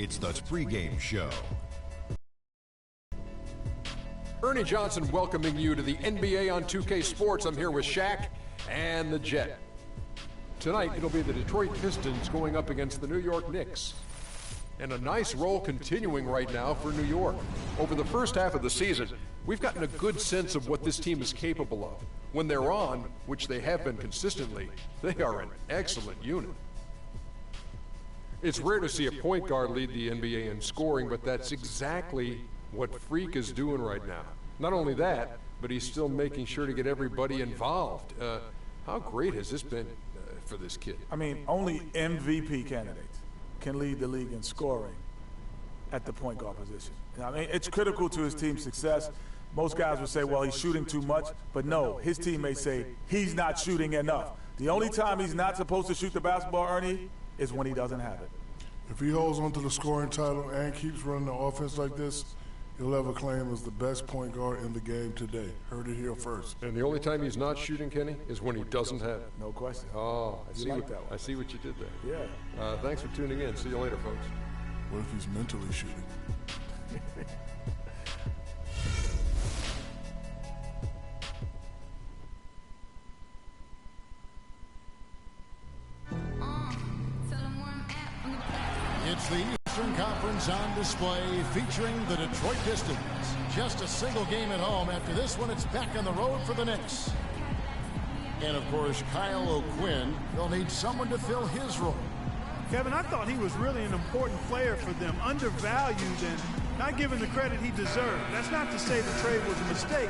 It's the pregame show. Ernie Johnson welcoming you to the NBA on 2K Sports. I'm here with Shaq and the Jet. Tonight, it'll be the Detroit Pistons going up against the New York Knicks. And a nice roll continuing right now for New York. Over the first half of the season, we've gotten a good sense of what this team is capable of. When they're on, which they have been consistently, they are an excellent unit. It's rare to see a point guard lead the NBA in scoring, but that's exactly what Freak is doing right now. Not only that, but he's still making sure to get everybody involved. How great has this been for this kid? I mean, only MVP candidates can lead the league in scoring at the point guard position. I mean, it's critical to his team's success. Most guys would say, well, he's shooting too much, but no, his teammates say he's not shooting enough. The only time he's not supposed to shoot the basketball, Ernie, is when he doesn't have it. If he holds onto the scoring title and keeps running the offense like this, he'll have a claim as the best point guard in the game today. Heard it here first. And the only time he's not shooting, Kenny, is when he doesn't have it. No question. Oh, I see what you did there. Yeah. Thanks for tuning in. See you later, folks. What if he's mentally shooting? It's the Eastern Conference on display featuring the Detroit Pistons. Just a single game at home. After this one, it's back on the road for the Knicks. And, of course, Kyle O'Quinn. They'll need someone to fill his role. Kevin, I thought he was really an important player for them, undervalued and not given the credit he deserved. That's not to say the trade was a mistake,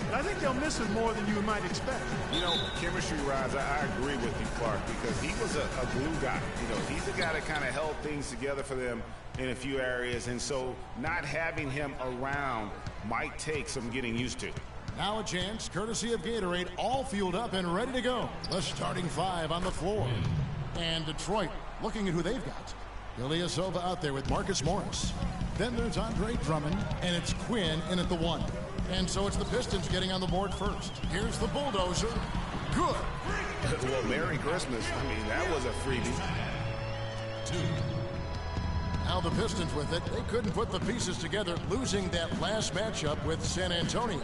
but I think they'll miss him more than you might expect. You know, chemistry-wise, I agree with you, Clark, because he was a glue guy. You know, he's the guy that kind of held things together for them in a few areas, and so not having him around might take some getting used to. Now a chance, courtesy of Gatorade, all fueled up and ready to go. The starting five on the floor. And Detroit, looking at who they've got. Ilyasova out there with Marcus Morris. Then there's Andre Drummond, and it's Quinn in at the one. And so it's the Pistons getting on the board first. Here's the bulldozer. Good. Well, Merry Christmas. I mean, that was a freebie. Two. Now the Pistons with it. They couldn't put the pieces together, losing that last matchup with San Antonio.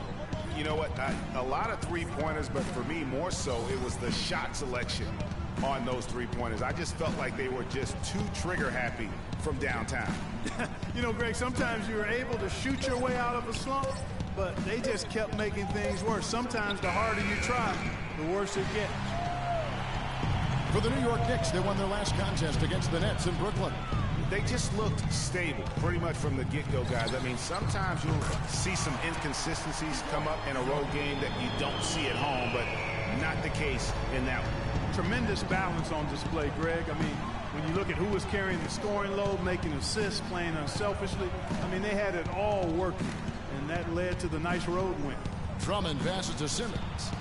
You know what? A lot of three-pointers, but for me, more so, it was the shot selection on those three-pointers. I just felt like they were just too trigger-happy from downtown. You know, Greg, sometimes you're able to shoot your way out of a slump, but they just kept making things worse. Sometimes the harder you try, the worse it gets. For the New York Knicks, they won their last contest against the Nets in Brooklyn. They just looked stable pretty much from the get-go, guys. I mean, sometimes you'll see some inconsistencies come up in a road game that you don't see at home, but not the case in that one. Tremendous balance on display, Greg. I mean, when you look at who was carrying the scoring load, making assists, playing unselfishly, I mean, they had it all working, and that led to the nice road win. Drummond passes to Simmons.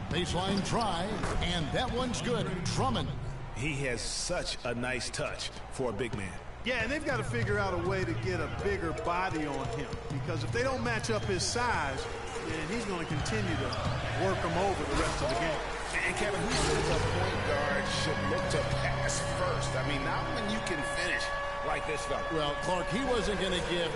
Baseline try, and that one's good. Drummond. He has such a nice touch for a big man. Yeah, and they've got to figure out a way to get a bigger body on him, because if they don't match up his size, then he's going to continue to work him over the rest of the game. And Kevin, who says a point guard should look to pass first? I mean, not when you can finish like this fella. Well, Clark, he wasn't going to give...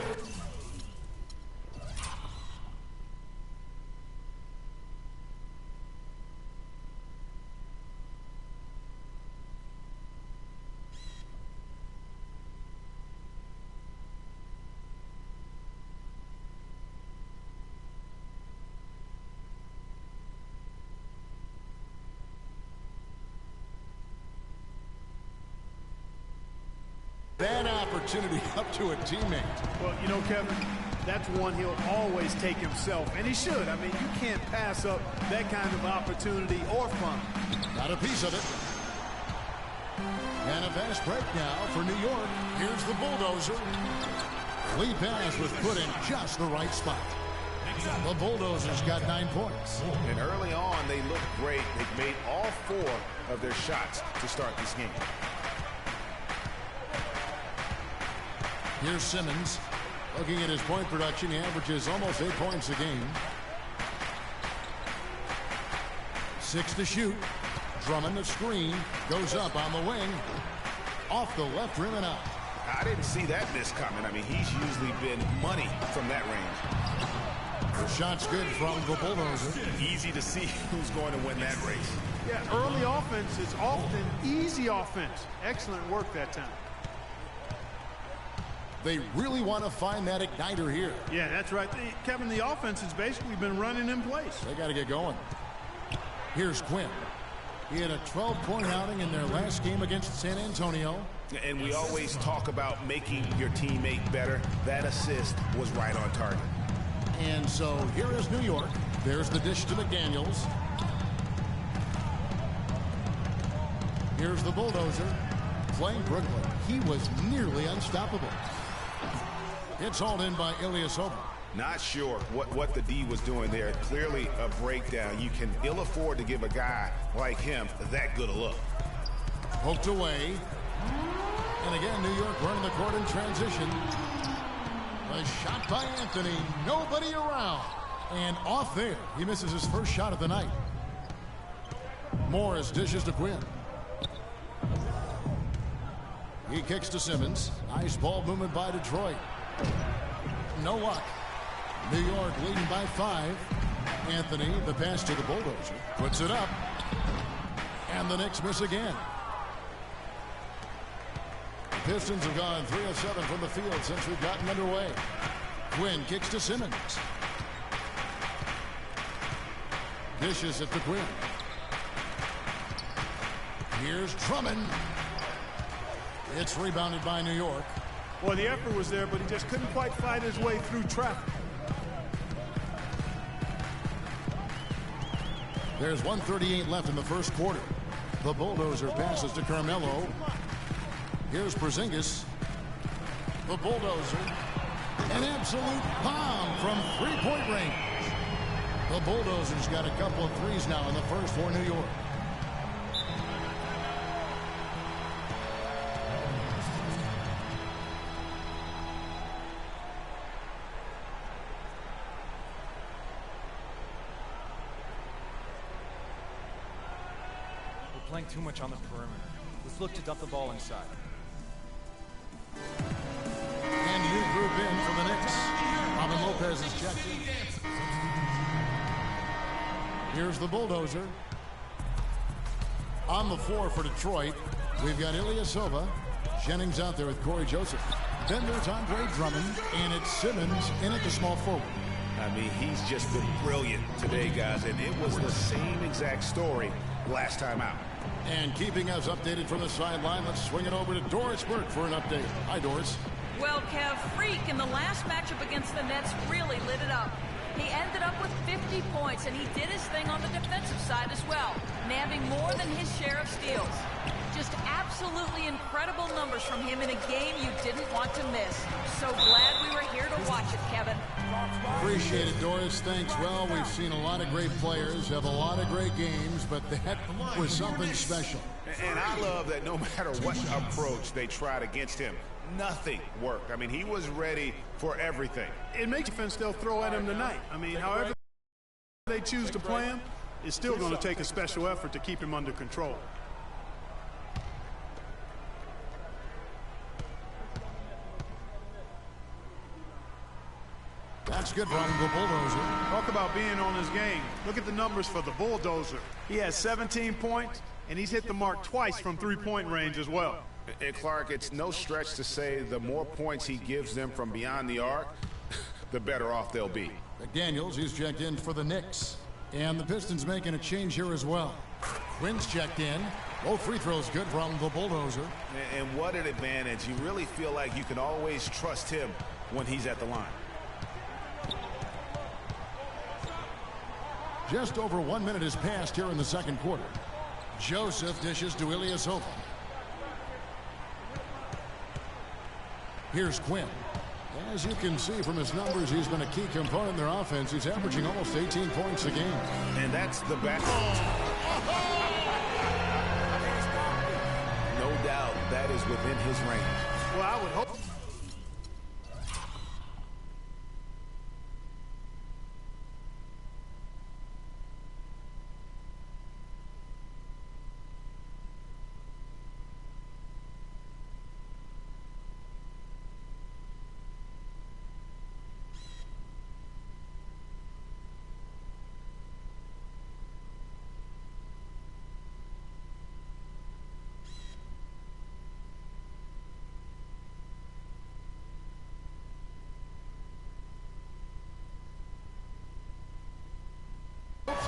that opportunity up to a teammate. Well, you know, Kevin, that's one he'll always take himself, and he should. I mean, you can't pass up that kind of opportunity or fun. Got a piece of it. And a fast break now for New York. Here's the bulldozer. Lee pass was put in just the right spot. The Bulldozers got 9 points. And early on, they looked great. They've made all 4 of their shots to start this game. Here's Simmons. Looking at his point production, he averages almost 8 points a game. 6 to shoot. Drummond, the screen, goes up on the wing. Off the left rim and out. I didn't see that miss coming. I mean, he's usually been money from that range. The shot's good from the Bulldozer. Easy to see who's going to win that race. Yeah, early offense is often easy offense. Excellent work that time. They really want to find that igniter here. Yeah, that's right. Kevin, the offense has basically been running in place. They got to get going. Here's Quinn. He had a 12-point outing in their last game against San Antonio. And we always talk about making your teammate better. That assist was right on target. And so here is New York. There's the dish to McDaniels. Here's the Bulldozer. Playing Brooklyn. He was nearly unstoppable. It's hauled in by Ilyasova. Not sure what the D was doing there. Clearly a breakdown. You can ill afford to give a guy like him that good a look. Poked away. And again, New York running the court in transition. A shot by Anthony. Nobody around. And off there. He misses his first shot of the night. Morris dishes to Quinn. He kicks to Simmons. Nice ball movement by Detroit. No luck. New York leading by 5. Anthony, the pass to the Bulldozer. Puts it up. And the Knicks miss again. The Pistons have gone 3 of 7 from the field since we've gotten underway. Quinn kicks to Simmons. Dishes it to Quinn. Here's Drummond. It's rebounded by New York. Well, the effort was there, but he just couldn't quite fight his way through traffic. There's 1:38 left in the first quarter. The Bulldozer passes to Carmelo. Here's Porzingis. The Bulldozer. An absolute bomb from three-point range. The Bulldozer's got a couple of threes now in the first for New York. Playing too much on the perimeter. Let's look to dump the ball inside. And new group in for the Knicks. Robin Lopez is checked in. Here's the Bulldozer. On the floor for Detroit, we've got Ilyasova. Jennings out there with Corey Joseph. Then there's Andre Drummond, and it's Simmons in at the small forward. I mean, he's just been brilliant today, guys, and it was the same exact story last time out. And keeping us updated from the sideline, let's swing it over to Doris Burke for an update. Hi, Doris. Well, Kev, Freak in the last matchup against the Nets really lit it up. He ended up with 50 points, and he did his thing on the defensive side as well, nabbing more than his share of steals. Just absolutely incredible numbers from him in a game you didn't want to miss. So glad we were here to watch it, Kevin. Appreciate it, Doris. Thanks. Well, we've seen a lot of great players have a lot of great games, but that was something special. And I love that no matter what approach they tried against him, nothing worked. I mean, he was ready for everything. It makes defense they'll throw at him tonight. I mean, however they choose to play him, it's still going to take a special effort to keep him under control. That's good from the Bulldozer. Talk about being on his game. Look at the numbers for the Bulldozer. He has 17 points, and he's hit the mark twice from three-point range as well. And Clark, it's no stretch to say the more points he gives them from beyond the arc, the better off they'll be. McDaniels, he's checked in for the Knicks. And the Pistons making a change here as well. Quinn's checked in. Both free throws good from the Bulldozer. And what an advantage. You really feel like you can always trust him when he's at the line. Just over 1 minute has passed here in the second quarter. Joseph dishes to Ilyasova. Here's Quinn. As you can see from his numbers, he's been a key component in their offense. He's averaging almost 18 points a game. And that's the back. No doubt that is within his range. Well, I would hope.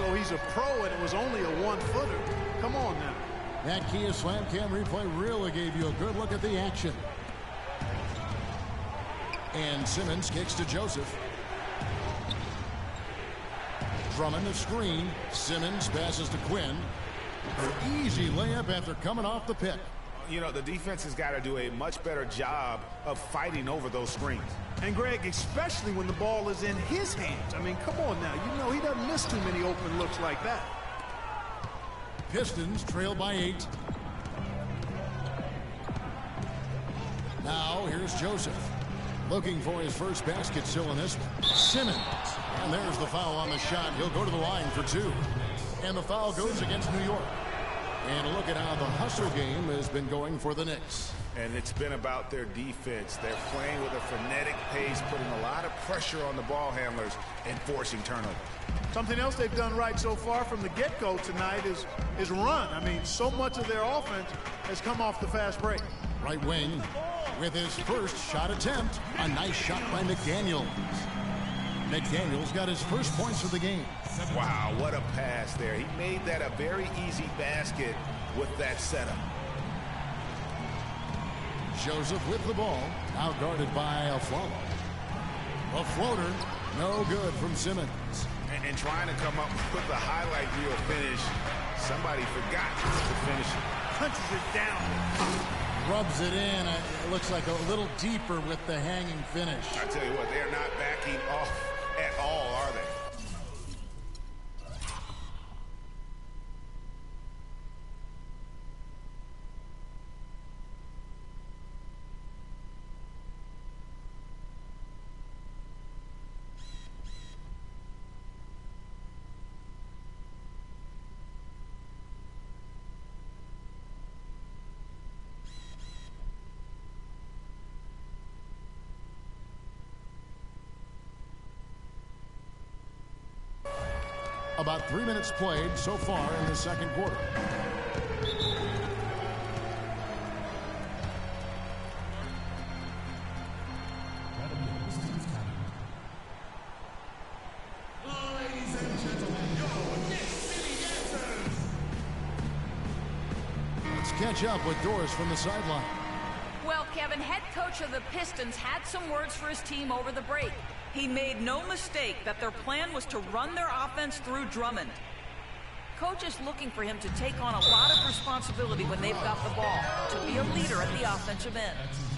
so he's a pro and it was only a one-footer. Come on now. That Kia Slam Cam replay really gave you a good look at the action. And Simmons kicks to Joseph. Drummond the screen. Simmons passes to Quinn. An easy layup after coming off the pick. You know, the defense has got to do a much better job of fighting over those screens. And Greg, especially when the ball is in his hands. I mean, come on now. You know he doesn't miss too many open looks like that. Pistons trail by 8. Now here's Joseph. Looking for his first basket still in this one. Simmons. And there's the foul on the shot. He'll go to the line for 2. And the foul goes against New York. And a look at how the hustle game has been going for the Knicks. And it's been about their defense. They're playing with a frenetic pace, putting a lot of pressure on the ball handlers and forcing turnovers. Something else they've done right so far from the get-go tonight is run. I mean, so much of their offense has come off the fast break. Right wing with his first shot attempt. A nice shot by McDaniels. McDaniels got his first points of the game. Wow, what a pass there. He made that a very easy basket with that setup. Joseph with the ball. Now guarded by Aflalo. A floater. No good from Simmons. And trying to come up with the highlight reel finish. Somebody forgot to finish it. Punches it down. Rubs it in. It looks like a little deeper with the hanging finish. I tell you what, they're not backing off at all, are they? About 3 minutes played so far in the second quarter. Ladies and gentlemen, your Knicks City Dancers. Let's catch up with Doris from the sideline. Well, Kevin, head coach of the Pistons had some words for his team over the break. He made no mistake that their plan was to run their offense through Drummond. Coach is looking for him to take on a lot of responsibility when they've got the ball, to be a leader at the offensive end.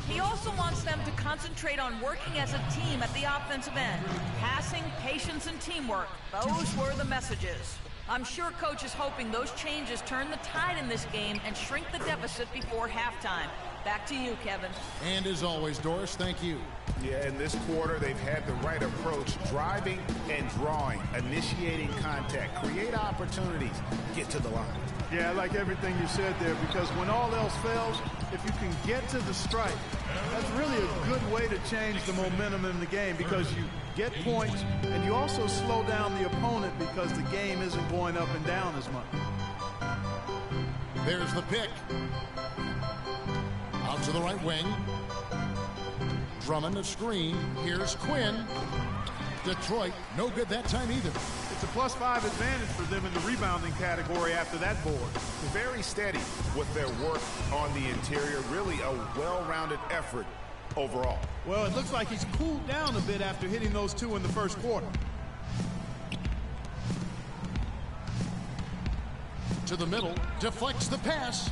He also wants them to concentrate on working as a team at the offensive end. Passing, patience, and teamwork. Those were the messages. I'm sure Coach is hoping those changes turn the tide in this game and shrink the deficit before halftime. Back to you, Kevin. And as always, Doris, thank you. Yeah, in this quarter, they've had the right approach, driving and drawing, initiating contact, create opportunities, get to the line. Yeah, I like everything you said there, because when all else fails, if you can get to the strike, that's really a good way to change the momentum in the game, because you get points and you also slow down the opponent because the game isn't going up and down as much. There's the pick. Out to the right wing. Drummond the screen. Here's Quinn. Detroit, no good that time either. It's a +5 advantage for them in the rebounding category after that board. Very steady with their work on the interior. Really a well-rounded effort overall. Well, it looks like he's cooled down a bit after hitting those 2 in the first quarter. To the middle, deflects the pass.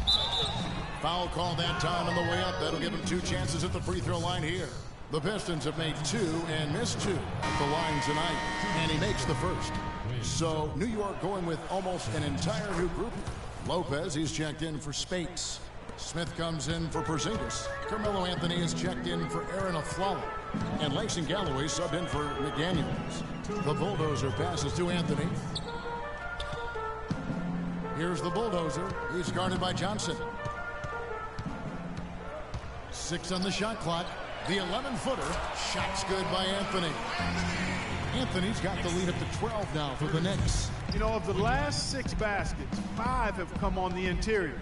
Foul call that time on the way up. That'll give him 2 chances at the free throw line here. The Pistons have made 2 and missed 2 at the line tonight, and he makes the first. So New York going with almost an entire new group. Lopez, he's checked in for Spates. Smith comes in for Porzingis. Carmelo Anthony is checked in for Aaron Aflalo. And Langston Galloway subbed in for McDaniels. The bulldozer passes to Anthony. Here's the bulldozer. He's guarded by Johnson. 6 on the shot clock. The 11-footer. Shot's good by Anthony. Anthony's got the lead up to 12 now for the Knicks. You know, of the last 6 baskets, 5 have come on the interior.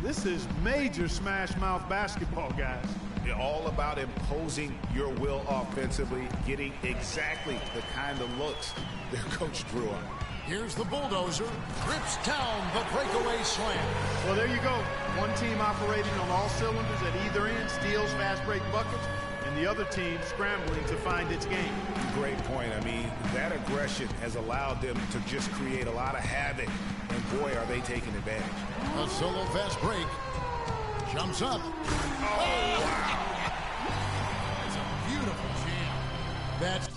This is major smash-mouth basketball, guys. You're all about imposing your will offensively, getting exactly the kind of looks their coach drew on. Here's the bulldozer. Rips down the breakaway slam. Well, there you go. One team operating on all cylinders at either end, steals, fast break buckets, and the other team scrambling to find its game. Great point. I mean, that aggression has allowed them to just create a lot of havoc, and boy, are they taking advantage. A solo fast break. Jumps up. Oh, wow. It's a beautiful jam. That's...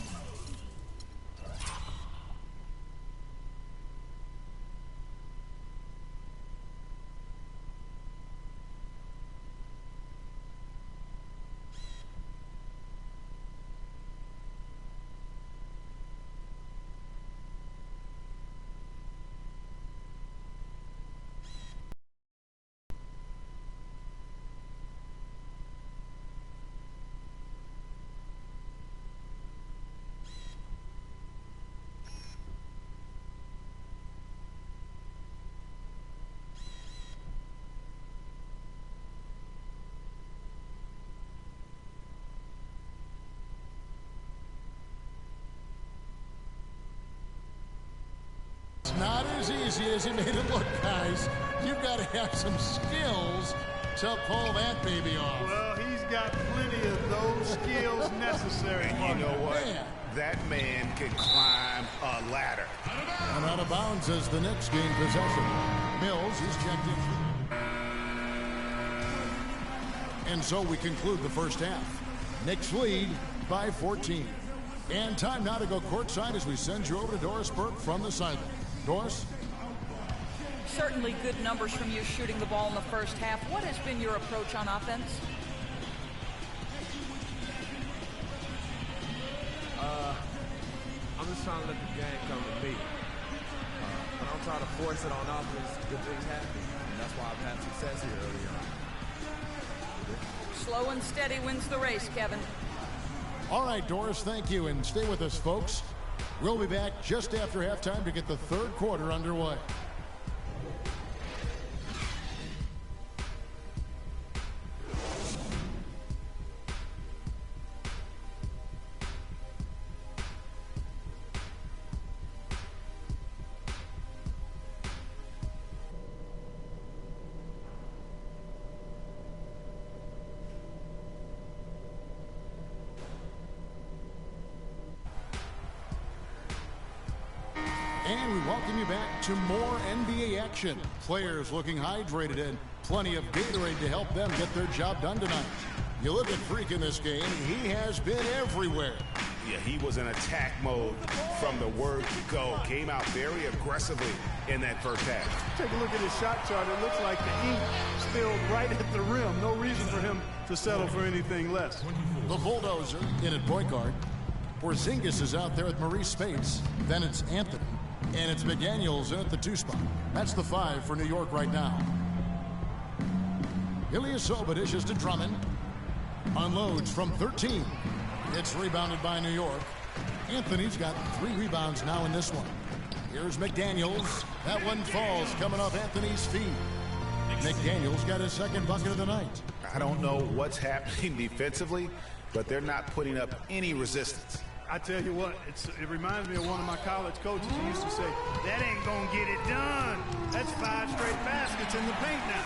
not as easy as he made it look, guys. You've got to have some skills to pull that baby off. Well, he's got plenty of those skills necessary. And you know what? Man. That man can climb a ladder. And out of bounds as the Knicks gain possession. Mills is checked in. And so we conclude the first half. Knicks lead by 14. And time now to go courtside as we send you over to Doris Burke from the sideline. Doris? Certainly good numbers from you shooting the ball in the first half. What has been your approach on offense? I'm just trying to let the game come to me. I don't try to force it on offense. Good things happen. And that's why I've had success here early on. Slow and steady wins the race, Kevin. All right, Doris, thank you. And stay with us, folks. We'll be back just after halftime to get the third quarter underway. And we welcome you back to more NBA action. Players looking hydrated and plenty of Gatorade to help them get their job done tonight. You look at Freak in this game, he has been everywhere. Yeah, he was in attack mode from the word go. Came out very aggressively in that first half. Take a look at his shot chart. It looks like the ink spilled right at the rim. No reason for him to settle for anything less. The bulldozer in at point guard. Porzingis is out there with Maurice Spates. Then it's Anthony. And it's McDaniels in at the 2 spot. That's the 5 for New York right now. Ilyasova dishes to Drummond. Unloads from 13. It's rebounded by New York. Anthony's got 3 rebounds now in this one. Here's McDaniels. That one falls coming off Anthony's feet. McDaniels got his second bucket of the night. I don't know what's happening defensively, but they're not putting up any resistance. I tell you what, it reminds me of one of my college coaches who used to say, that ain't going to get it done. That's 5 straight baskets in the paint now.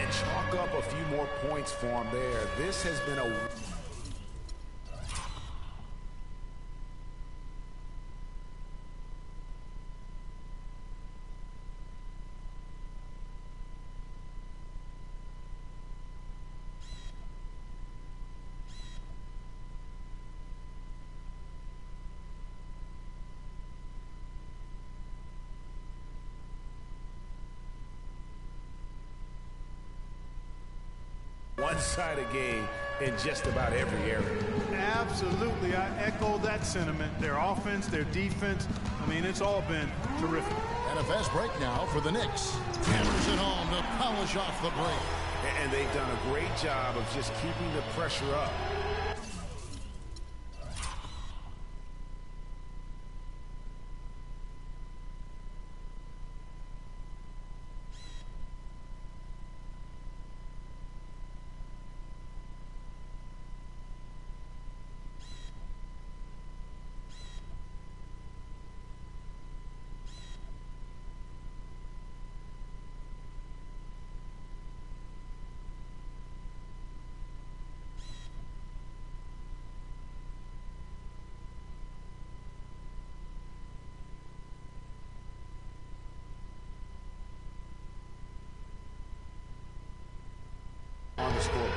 and chalk up a few more points for him there. This has been a... one-sided game in just about every area. Absolutely. I echo that sentiment. Their offense, their defense, I mean, it's all been terrific. And a fast break now for the Knicks. Hammers it home to polish off the break. And they've done a great job of just keeping the pressure up. scoreboard.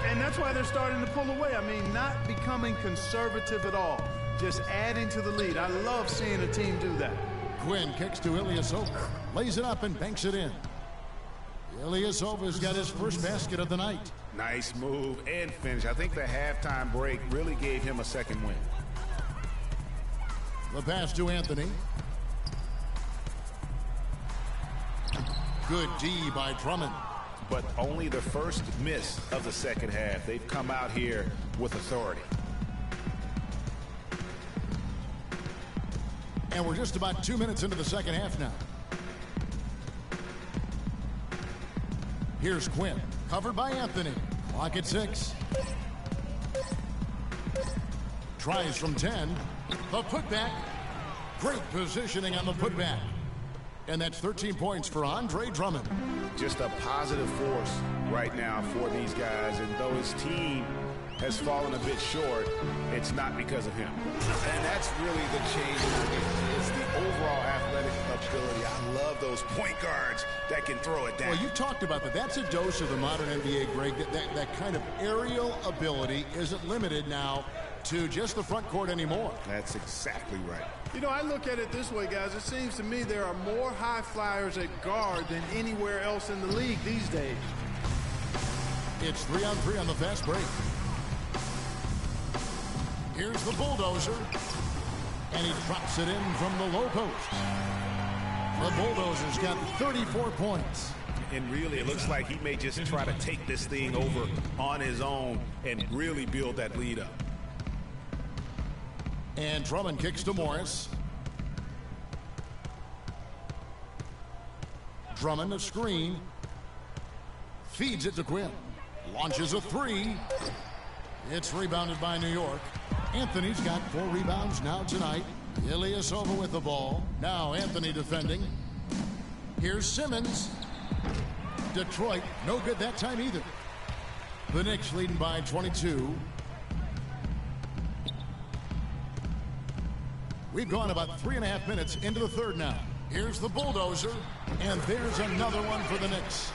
And that's why they're starting to pull away. I mean, not becoming conservative at all, just adding to the lead. I love seeing a team do that. Quinn kicks to Ilyasova, lays it up and banks it in. Ilyasova's got his first basket of the night. Nice move and finish. I think the halftime break really gave him a second win. The pass to Anthony. Good D by Drummond. But only the first miss of the second half. They've come out here with authority. And we're just about 2 minutes into the second half now. Here's Quinn, covered by Anthony. Clock at 6. Tries from 10. The putback. Great positioning on the putback. And that's 13 points for Andre Drummond. Just a positive force right now for these guys. And though his team has fallen a bit short, it's not because of him. And that's really the change. It's the overall athletic ability. I love those point guards that can throw it down. Well, you talked about that. That's a dose of the modern NBA, Greg. That kind of aerial ability isn't limited now to just the front court anymore. That's exactly right. You know, I look at it this way, guys. It seems to me there are more high flyers at guard than anywhere else in the league these days. It's 3-on-3 on the fast break. Here's the bulldozer. And he drops it in from the low post. The bulldozer's got 34 points. And really, it looks like he may just try to take this thing over on his own and really build that lead up. And Drummond kicks to Morris. Drummond a screen. Feeds it to Quinn. Launches a three. It's rebounded by New York. Anthony's got 4 rebounds now tonight. Ilyasova with the ball. Now Anthony defending. Here's Simmons. Detroit, no good that time either. The Knicks leading by 22. We've gone about 3.5 minutes into the third now. Here's the bulldozer, and there's another one for the Knicks.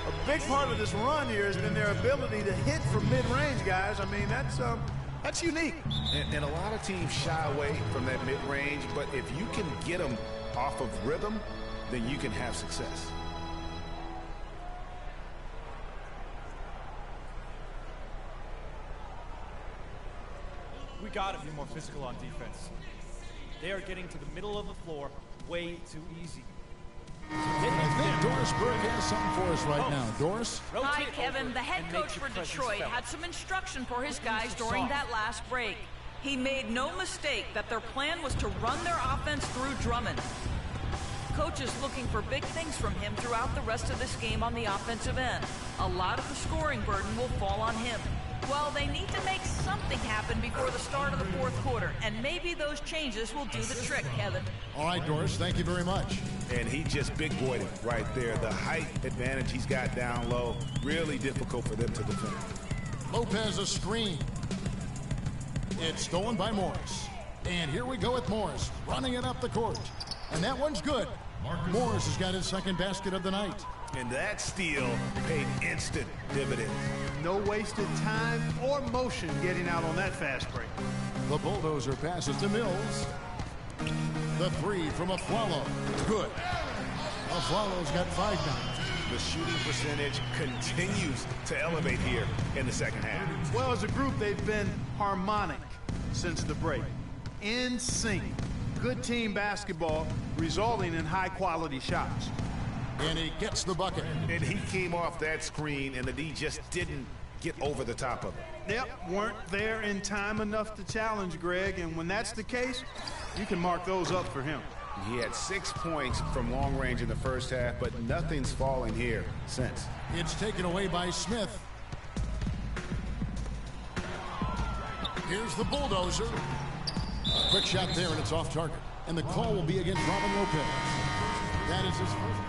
A big part of this run here has been their ability to hit from mid-range, guys. I mean, that's unique. And a lot of teams shy away from that mid-range, but if you can get them off of rhythm, then you can have success. We gotta be more physical on defense. They are getting to the middle of the floor way too easy. I think Doris Burke has something for us right now. Doris? Hi, Kevin. The head coach for Detroit had some instruction for his guys during that last break. He made no mistake that their plan was to run their offense through Drummond. Coach is looking for big things from him throughout the rest of this game on the offensive end. A lot of the scoring burden will fall on him. Well, they need to make something happen before the start of the fourth quarter, and maybe those changes will do the trick, Kevin. All right, Doris, thank you very much. And he just big-boyed it right there. The height advantage he's got down low, really difficult for them to defend. Lopez a screen. It's stolen by Morris. And here we go with Morris, running it up the court. And that one's good. Morris has got his second basket of the night. And that steal paid instant dividends. No wasted time or motion getting out on that fast break. The bulldozer passes to Mills. The three from Aflalo. Good. Aflalo's got 5 now. The shooting percentage continues to elevate here in the second half. Well, as a group, they've been harmonic since the break. In sync. Good team basketball resulting in high-quality shots. And he gets the bucket. And he came off that screen, and the D just didn't get over the top of it. Yep, weren't there in time enough to challenge Greg, and when that's the case, you can mark those up for him. He had 6 points from long range in the first half, but nothing's fallen here since. It's taken away by Smith. Here's the bulldozer. Quick shot there, and it's off target. And the call will be against Robin Lopez. That is his first.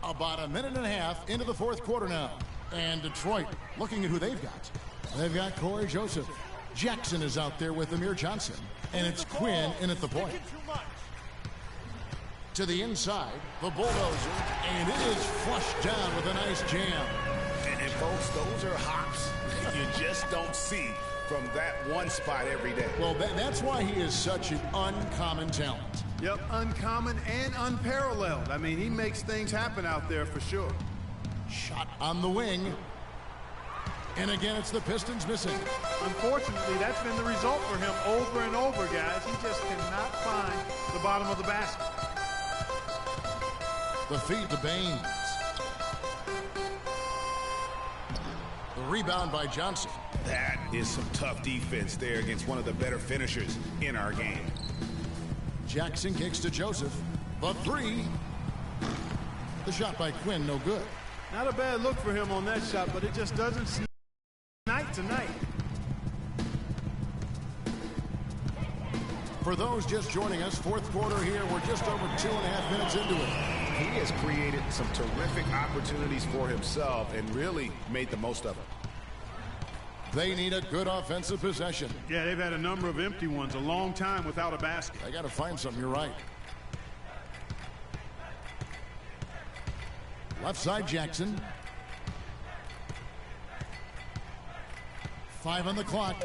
About 1.5 minutes into the fourth quarter now. And Detroit looking at who they've got. They've got Corey Joseph. Jackson is out there with Amir Johnson. And it's Quinn in at the point. To the inside, the bulldozer, and it is flushed down with a nice jam. And folks, those are hops you just don't see from that one spot every day. Well, that's why he is such an uncommon talent. Yep, uncommon and unparalleled. I mean, he makes things happen out there for sure. Shot on the wing. And again, it's the Pistons missing. Unfortunately, that's been the result for him over and over, guys. He just cannot find the bottom of the basket. The feed to Baines. The rebound by Johnson. That is some tough defense there against one of the better finishers in our game. Jackson kicks to Joseph. The three. The shot by Quinn, no good. Not a bad look for him on that shot, but it just doesn't seem night to night. For those just joining us, fourth quarter here. We're just over 2.5 minutes into it. He has created some terrific opportunities for himself and really made the most of it. They need a good offensive possession. Yeah, they've had a number of empty ones, a long time without a basket. I got to find something, you're right. Left side, Jackson. 5 on the clock.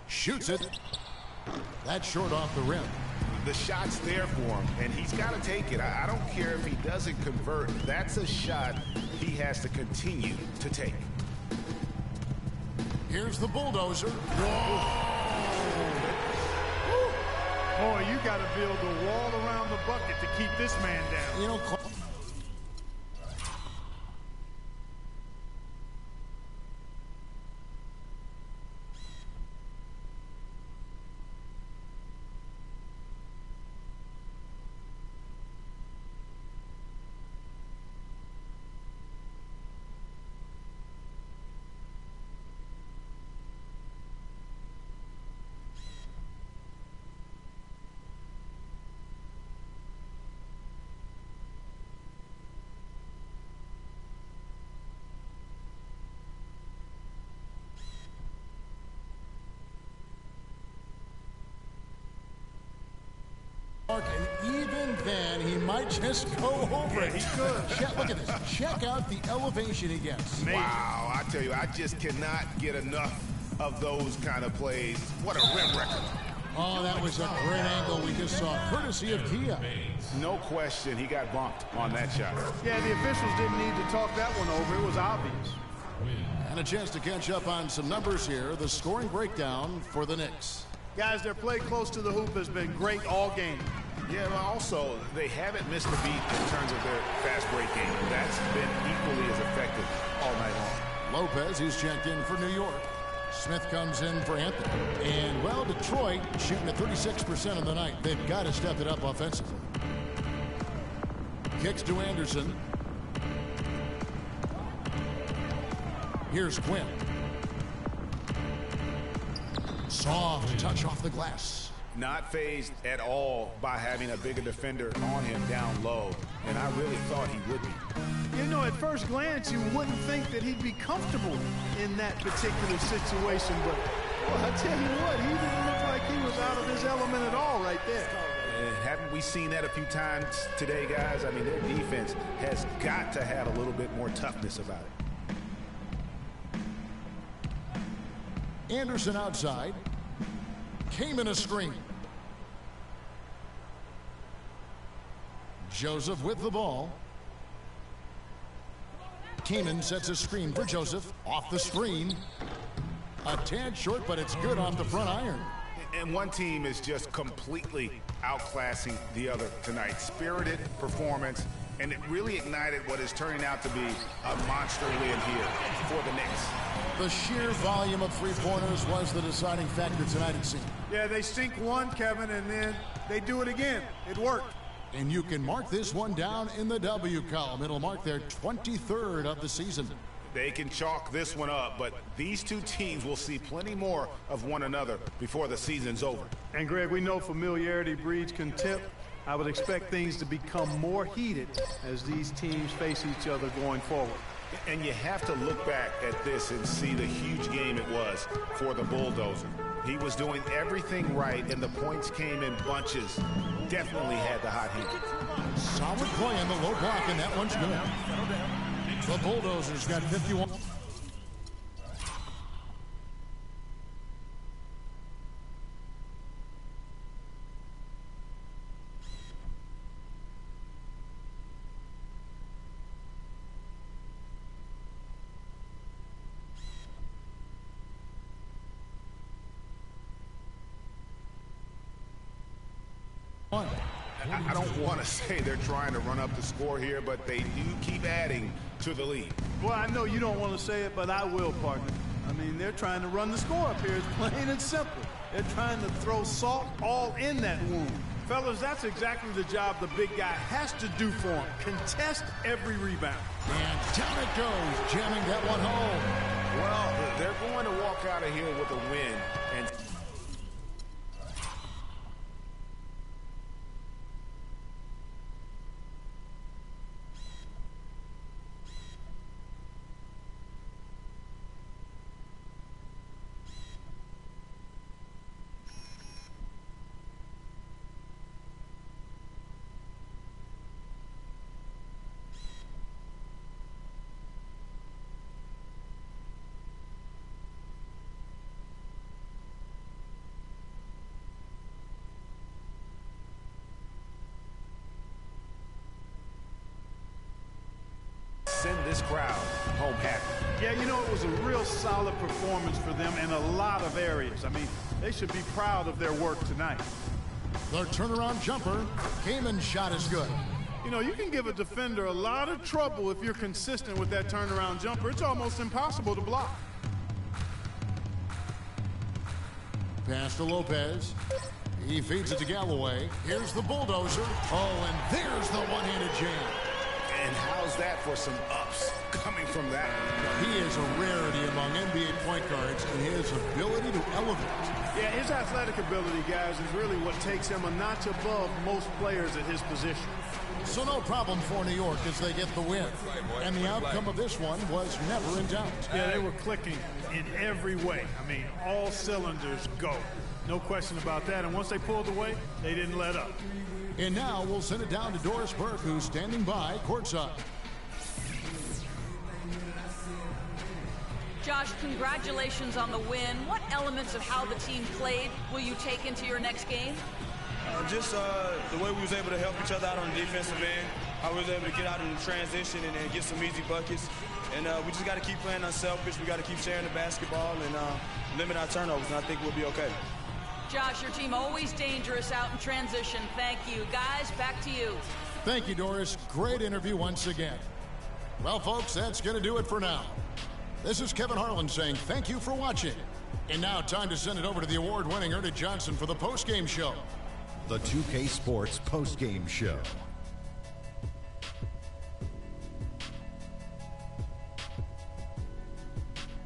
Shoots it. That's short off the rim. The shot's there for him, and he's got to take it. I don't care if he doesn't convert. That's a shot he has to continue to take. Here's the bulldozer. Boy, you got to build a wall around the bucket to keep this man down. You know, and even then, he might just go over it. He could. Look at this. Check out the elevation he gets. Amazing. Wow, I tell you, I just cannot get enough of those kind of plays. What a rim record. Oh, that was a great angle we just saw, courtesy of Kia. No question, he got bumped on that shot. Yeah, the officials didn't need to talk that one over. It was obvious. And a chance to catch up on some numbers here. The scoring breakdown for the Knicks. Guys, their play close to the hoop has been great all game. Yeah, but also, they haven't missed a beat in terms of their fast break game. That's been equally as effective all night long. Lopez, who's checked in for New York. Smith comes in for Anthony. And, well, Detroit shooting at 36% of the night. They've got to step it up offensively. Kicks to Anderson. Here's Quinn. Soft touch off the glass. Not fazed at all by having a bigger defender on him down low. And I really thought he would be. You know, at first glance, you wouldn't think that he'd be comfortable in that particular situation. But, well, I tell you what, he didn't look like he was out of his element at all right there. Haven't we seen that a few times today, guys? I mean, their defense has got to have a little bit more toughness about it. Anderson outside. Came in a screen. Joseph with the ball. Kaman sets a screen for Joseph. Off the screen. A tad short, but it's good off the front iron. And one team is just completely outclassing the other tonight. Spirited performance, and it really ignited what is turning out to be a monster win here for the Knicks. The sheer volume of three-pointers was the deciding factor tonight, it seemed. Yeah, they sink one, Kevin, and then they do it again. It worked. And you can mark this one down in the W column. It'll mark their 23rd of the season. They can chalk this one up, but these two teams will see plenty more of one another before the season's over. And, Greg, we know familiarity breeds contempt. I would expect things to become more heated as these teams face each other going forward. And you have to look back at this and see the huge game it was for the Bulldozer. He was doing everything right, and the points came in bunches. Definitely had the hot hand. Solid play in the low block, and that one's good. The Bulldozers got 51. I don't want to say they're trying to run up the score here, but they do keep adding to the lead. Well, I know you don't want to say it, but I will, partner. I mean, they're trying to run the score up here. It's plain and simple. They're trying to throw salt all in that wound. Fellas, that's exactly the job the big guy has to do for him. Contest every rebound. And down it goes, jamming that one home. Well, they're going to walk out of here with a win. And send this crowd home happy. Yeah, you know, it was a real solid performance for them in a lot of areas. I mean, they should be proud of their work tonight. The turnaround jumper came and shot as good. You know, you can give a defender a lot of trouble if you're consistent with that turnaround jumper. It's almost impossible to block. Pass to Lopez. He feeds it to Galloway. Here's the Bulldozer. Oh, and there's the one-handed jam. And how's that for some ups coming from that? He is a rarity among NBA point guards in his ability to elevate. Yeah, his athletic ability, guys, is really what takes him a notch above most players at his position. So no problem for New York as they get the win. And the outcome of this one was never in doubt. Yeah, they were clicking in every way. I mean, all cylinders go. No question about that. And once they pulled away, they didn't let up. And now we'll send it down to Doris Burke, who's standing by courtside. Josh, congratulations on the win. What elements of how the team played will you take into your next game? Just the way we was able to help each other out on the defensive end. How we was able to get out in the transition and then get some easy buckets. And we just got to keep playing unselfish. We got to keep sharing the basketball and limit our turnovers, and I think we'll be okay. Josh, your team always dangerous out in transition. Thank you. Guys, back to you. Thank you, Doris. Great interview once again. Well, folks, that's going to do it for now. This is Kevin Harlan saying thank you for watching. And now time to send it over to the award-winning Ernie Johnson for the post-game show. The 2K Sports post-game show.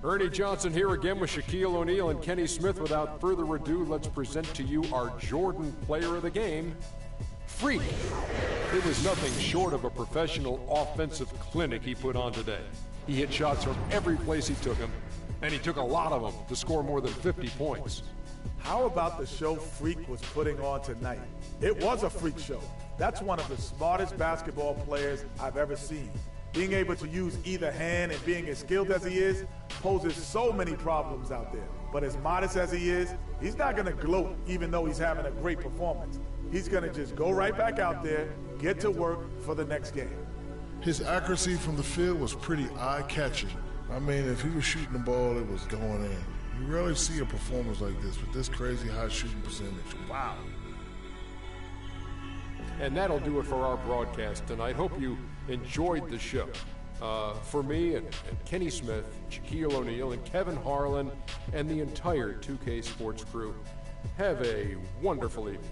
Ernie Johnson here again with Shaquille O'Neal and Kenny Smith. Without further ado, let's present to you our Jordan Player of the Game, Freak. It was nothing short of a professional offensive clinic he put on today. He hit shots from every place he took them, and he took a lot of them to score more than 50 points. How about the show Freak was putting on tonight? It was a freak show. That's one of the smartest basketball players I've ever seen. Being able to use either hand and being as skilled as he is poses so many problems out there. But as modest as he is, he's not going to gloat even though he's having a great performance. He's going to just go right back out there, get to work for the next game. His accuracy from the field was pretty eye-catching. I mean, if he was shooting the ball, it was going in. You rarely see a performance like this with this crazy high shooting percentage. Wow. And that'll do it for our broadcast tonight. Hope you enjoyed the show. For me and Kenny Smith, Shaquille O'Neal, and Kevin Harlan, and the entire 2K Sports crew, have a wonderful evening.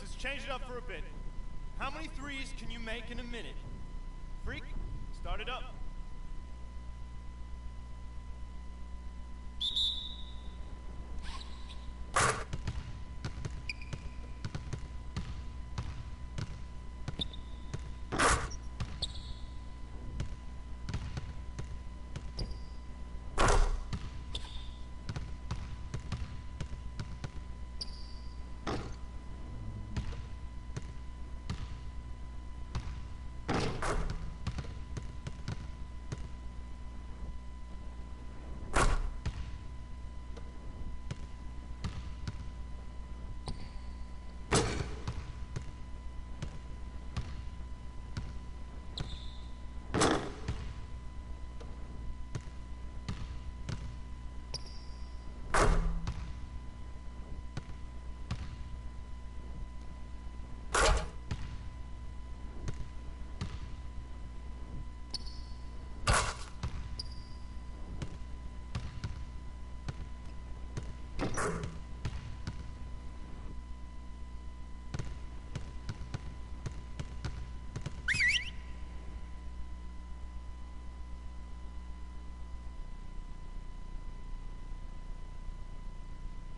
let's change it up for a bit. How many threes can you make in a minute? Freak, start it up.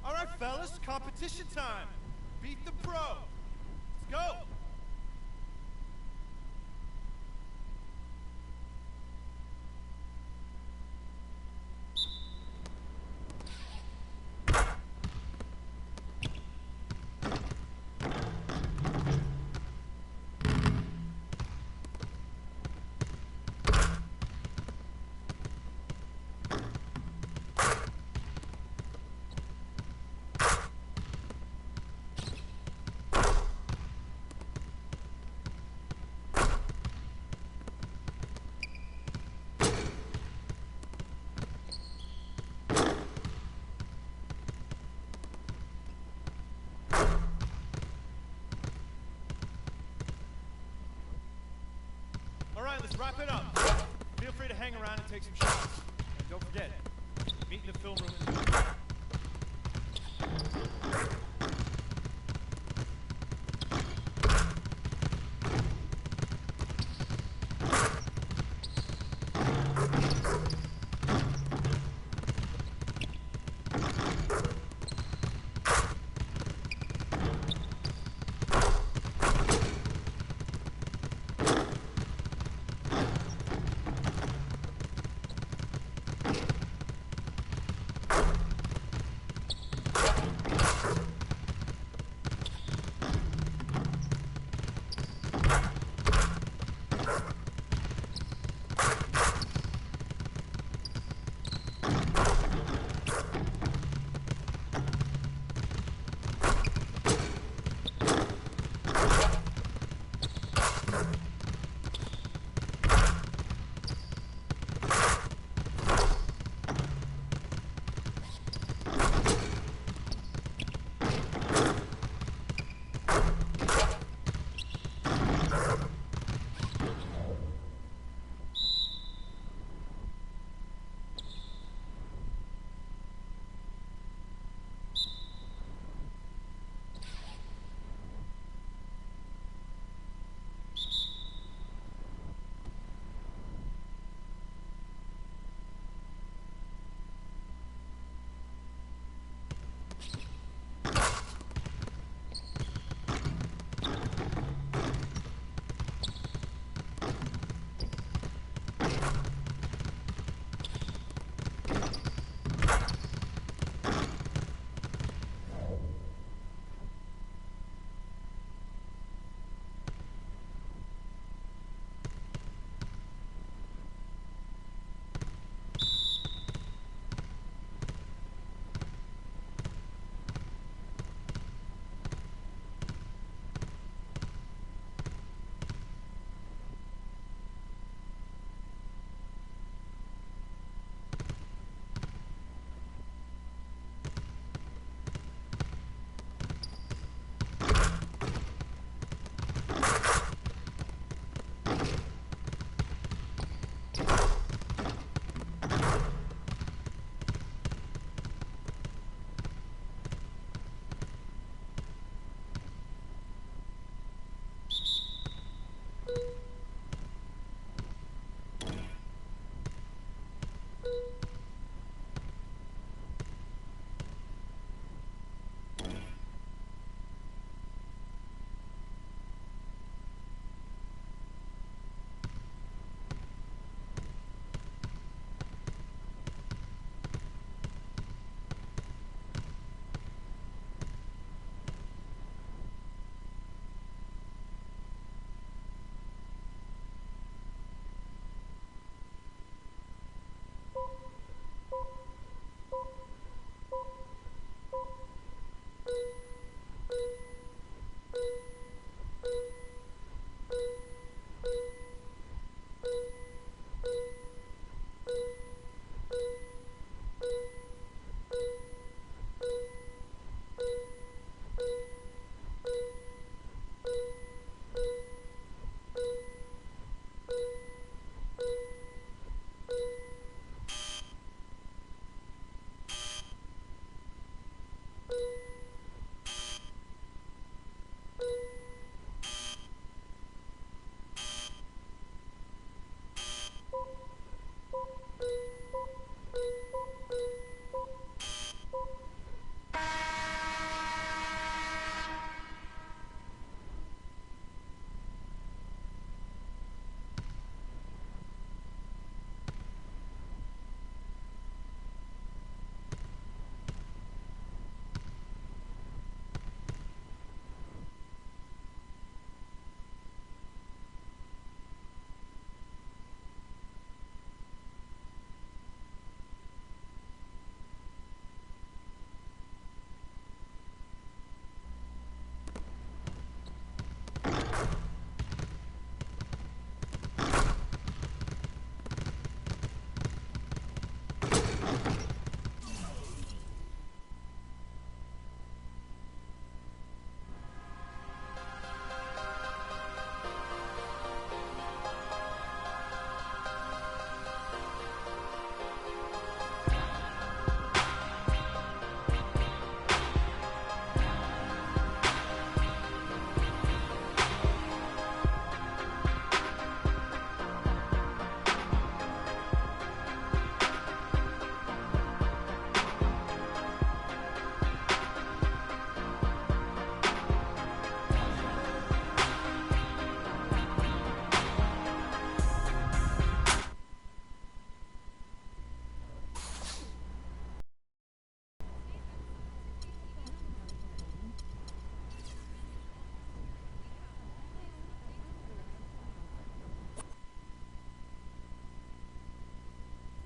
All right, fellas, competition time. Beat the pro. Let's go. All right, let's wrap it up. Feel free to hang around and take some shots. And don't forget, meet in the film room in the middle.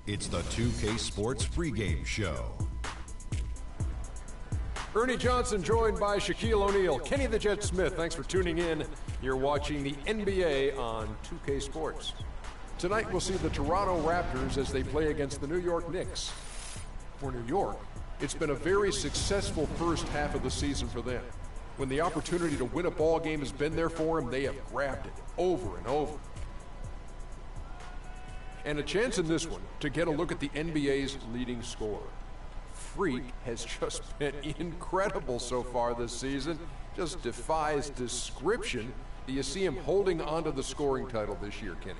It's the 2K Sports pregame show. Ernie Johnson joined by Shaquille O'Neal. Kenny the Jet Smith, thanks for tuning in. You're watching the NBA on 2K Sports. Tonight we'll see the Toronto Raptors as they play against the New York Knicks. For New York, it's been a very successful first half of the season for them. When the opportunity to win a ball game has been there for them, they have grabbed it over and over. And a chance in this one to get a look at the NBA's leading scorer. Freak has just been incredible so far this season. Just defies description. Do you see him holding onto the scoring title this year, Kenny?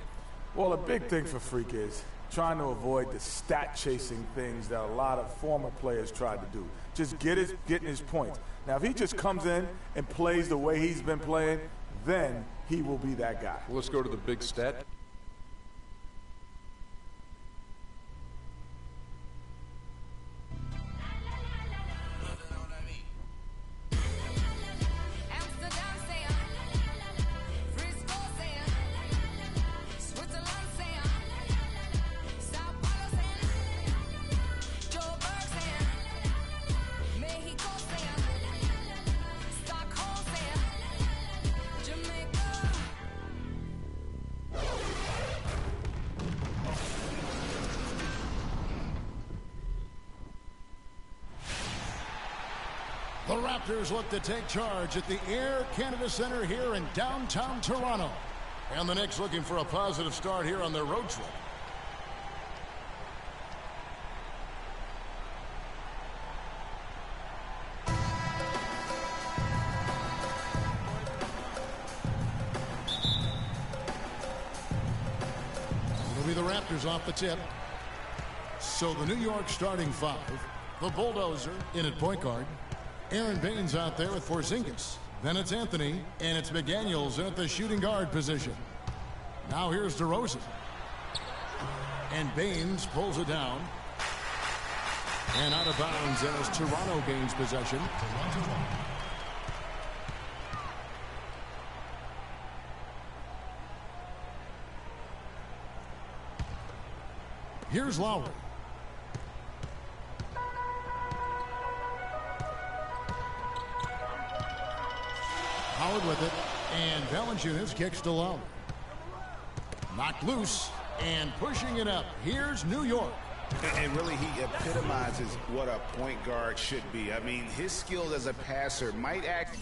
Well, a big thing for Freak is trying to avoid the stat-chasing things that a lot of former players tried to do. Just getting his points. Now, if he just comes in and plays the way he's been playing, then he will be that guy. Well, let's go to the big stat. The Raptors look to take charge at the Air Canada Centre here in downtown Toronto. And the Knicks looking for a positive start here on their road trip. It'll be the Raptors off the tip. So the New York starting five. The Bulldozer in at point guard. Aaron Baines out there with Porzingis. Then it's Anthony, and it's McDaniels in at the shooting guard position. Now here's DeRozan. And Baines pulls it down. And out of bounds as Toronto gains possession. Here's Lowry. Howard with it, and Valanciunas kicks to Lowry. Knocked loose, and pushing it up. Here's New York. And really, he epitomizes what a point guard should be. I mean, his skills as a passer might act...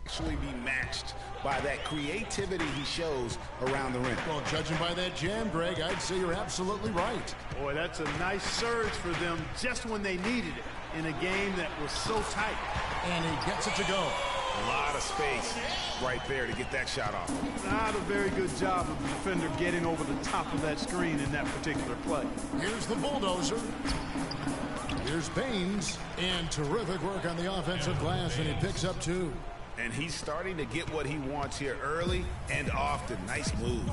actually be matched by that creativity he shows around the rim. Well, judging by that jam, Greg, I'd say you're absolutely right. Boy, that's a nice surge for them just when they needed it in a game that was so tight. And he gets it to go. A lot of space right there to get that shot off. Not a very good job of the defender getting over the top of that screen in that particular play. Here's the Bulldozer. Here's Baines. And terrific work on the offensive glass, and he picks up two. And he's starting to get what he wants here early and often. Nice move.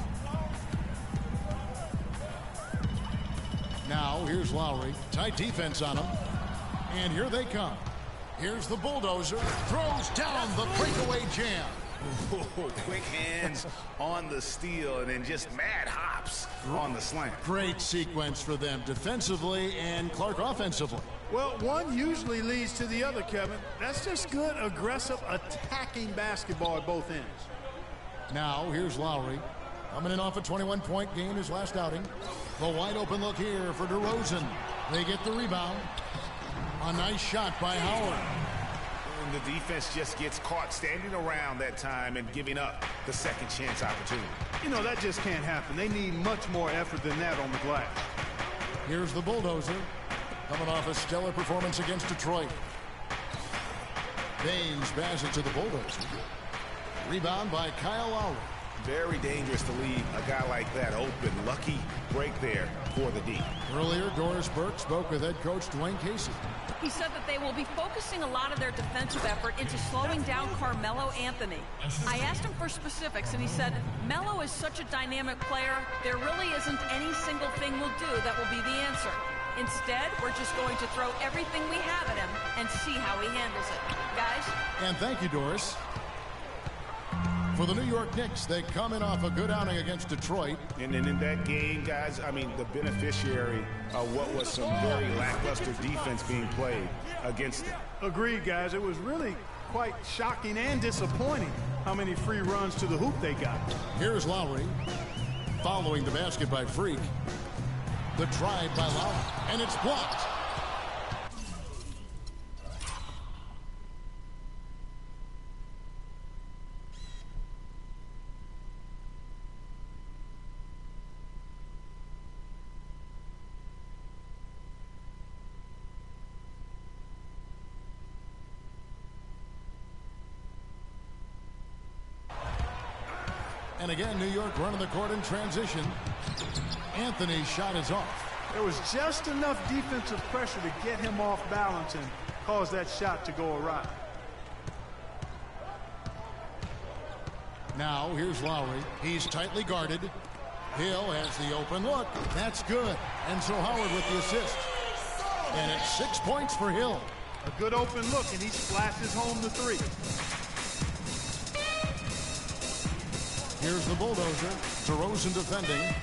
Now, here's Lowry. Tight defense on him. And here they come. Here's the Bulldozer. Throws down the breakaway jam. Ooh, quick hands on the steal and then just mad hops on the slam. Great sequence for them defensively and Clark offensively. Well, one usually leads to the other, Kevin. That's just good, aggressive, attacking basketball at both ends. Now, here's Lowry. Coming in off a 21-point game his last outing. The wide open look here for DeRozan. They get the rebound. A nice shot by Howard. And the defense just gets caught standing around that time and giving up the second chance opportunity. You know, that just can't happen. They need much more effort than that on the glass. Here's the Bulldozer. Coming off a stellar performance against Detroit. Baines passes it to the Bulldozer. Rebound by Kyle Lowry. Very dangerous to leave a guy like that open. Lucky break there for the D. Earlier, Doris Burke spoke with head coach Dwayne Casey. He said that they will be focusing a lot of their defensive effort into slowing down Carmelo Anthony. I asked him for specifics, and he said, Melo is such a dynamic player, there really isn't any single thing we'll do that will be the answer. Instead, we're just going to throw everything we have at him and see how he handles it. Guys? And thank you, Doris. For the New York Knicks, they come in off a good outing against Detroit. And then in that game, guys, I mean, the beneficiary of what was some very lackluster defense being played against them. Agreed, guys. It was really quite shocking and disappointing how many free runs to the hoop they got. Here's Lowry, following the basket by Freak. The drive by Lowry, and it's blocked. And again, New York running the court in transition. Anthony's shot is off. There was just enough defensive pressure to get him off balance and cause that shot to go awry. Now, here's Lowry. He's tightly guarded. Hill has the open look. That's good. And so Howard with the assist. And it's 6 points for Hill. A good open look, and he splashes home the three. Here's the bulldozer. DeRozan defending.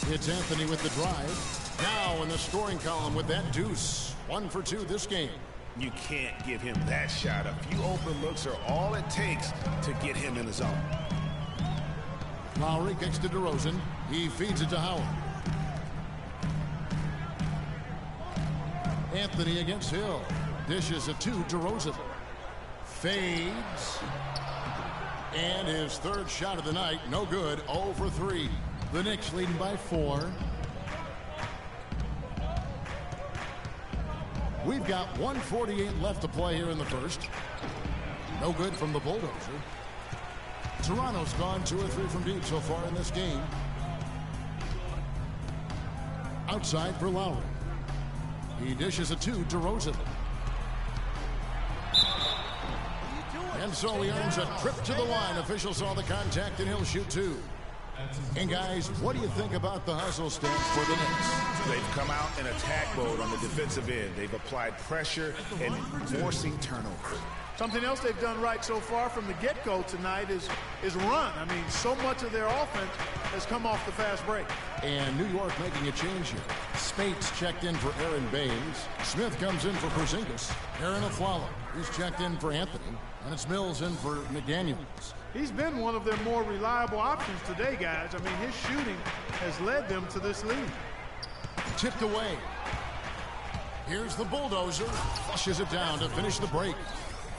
It's Anthony with the drive. Now in the scoring column with that deuce. 1 for 2 this game. You can't give him that shot. A few open looks are all it takes to get him in the zone. Lowry kicks to DeRozan. He feeds it to Howard. Anthony against Hill. Dishes it to DeRozan. Fades. And his third shot of the night, no good, 0 for 3. The Knicks leading by 4. We've got 1:48 left to play here in the first. No good from the bulldozer. Toronto's gone 2 or 3 from deep so far in this game. Outside for Lowry. He dishes it to DeRozan. And so he earns a trip to the line. Officials saw the contact, and he'll shoot 2. And guys, what do you think about the hustle stance for the Knicks? They've come out in attack mode on the defensive end. They've applied pressure and forcing turnovers. Something else they've done right so far from the get-go tonight is run. I mean, so much of their offense has come off the fast break. And New York making a change here. Spates checked in for Aaron Baines. Smith comes in for Porzingis. Aaron Aflalo, he's checked in for Anthony. And it's Mills in for McDaniels. He's been one of their more reliable options today, guys. I mean, his shooting has led them to this lead. Tipped away. Here's the bulldozer. Flushes it down to finish the break.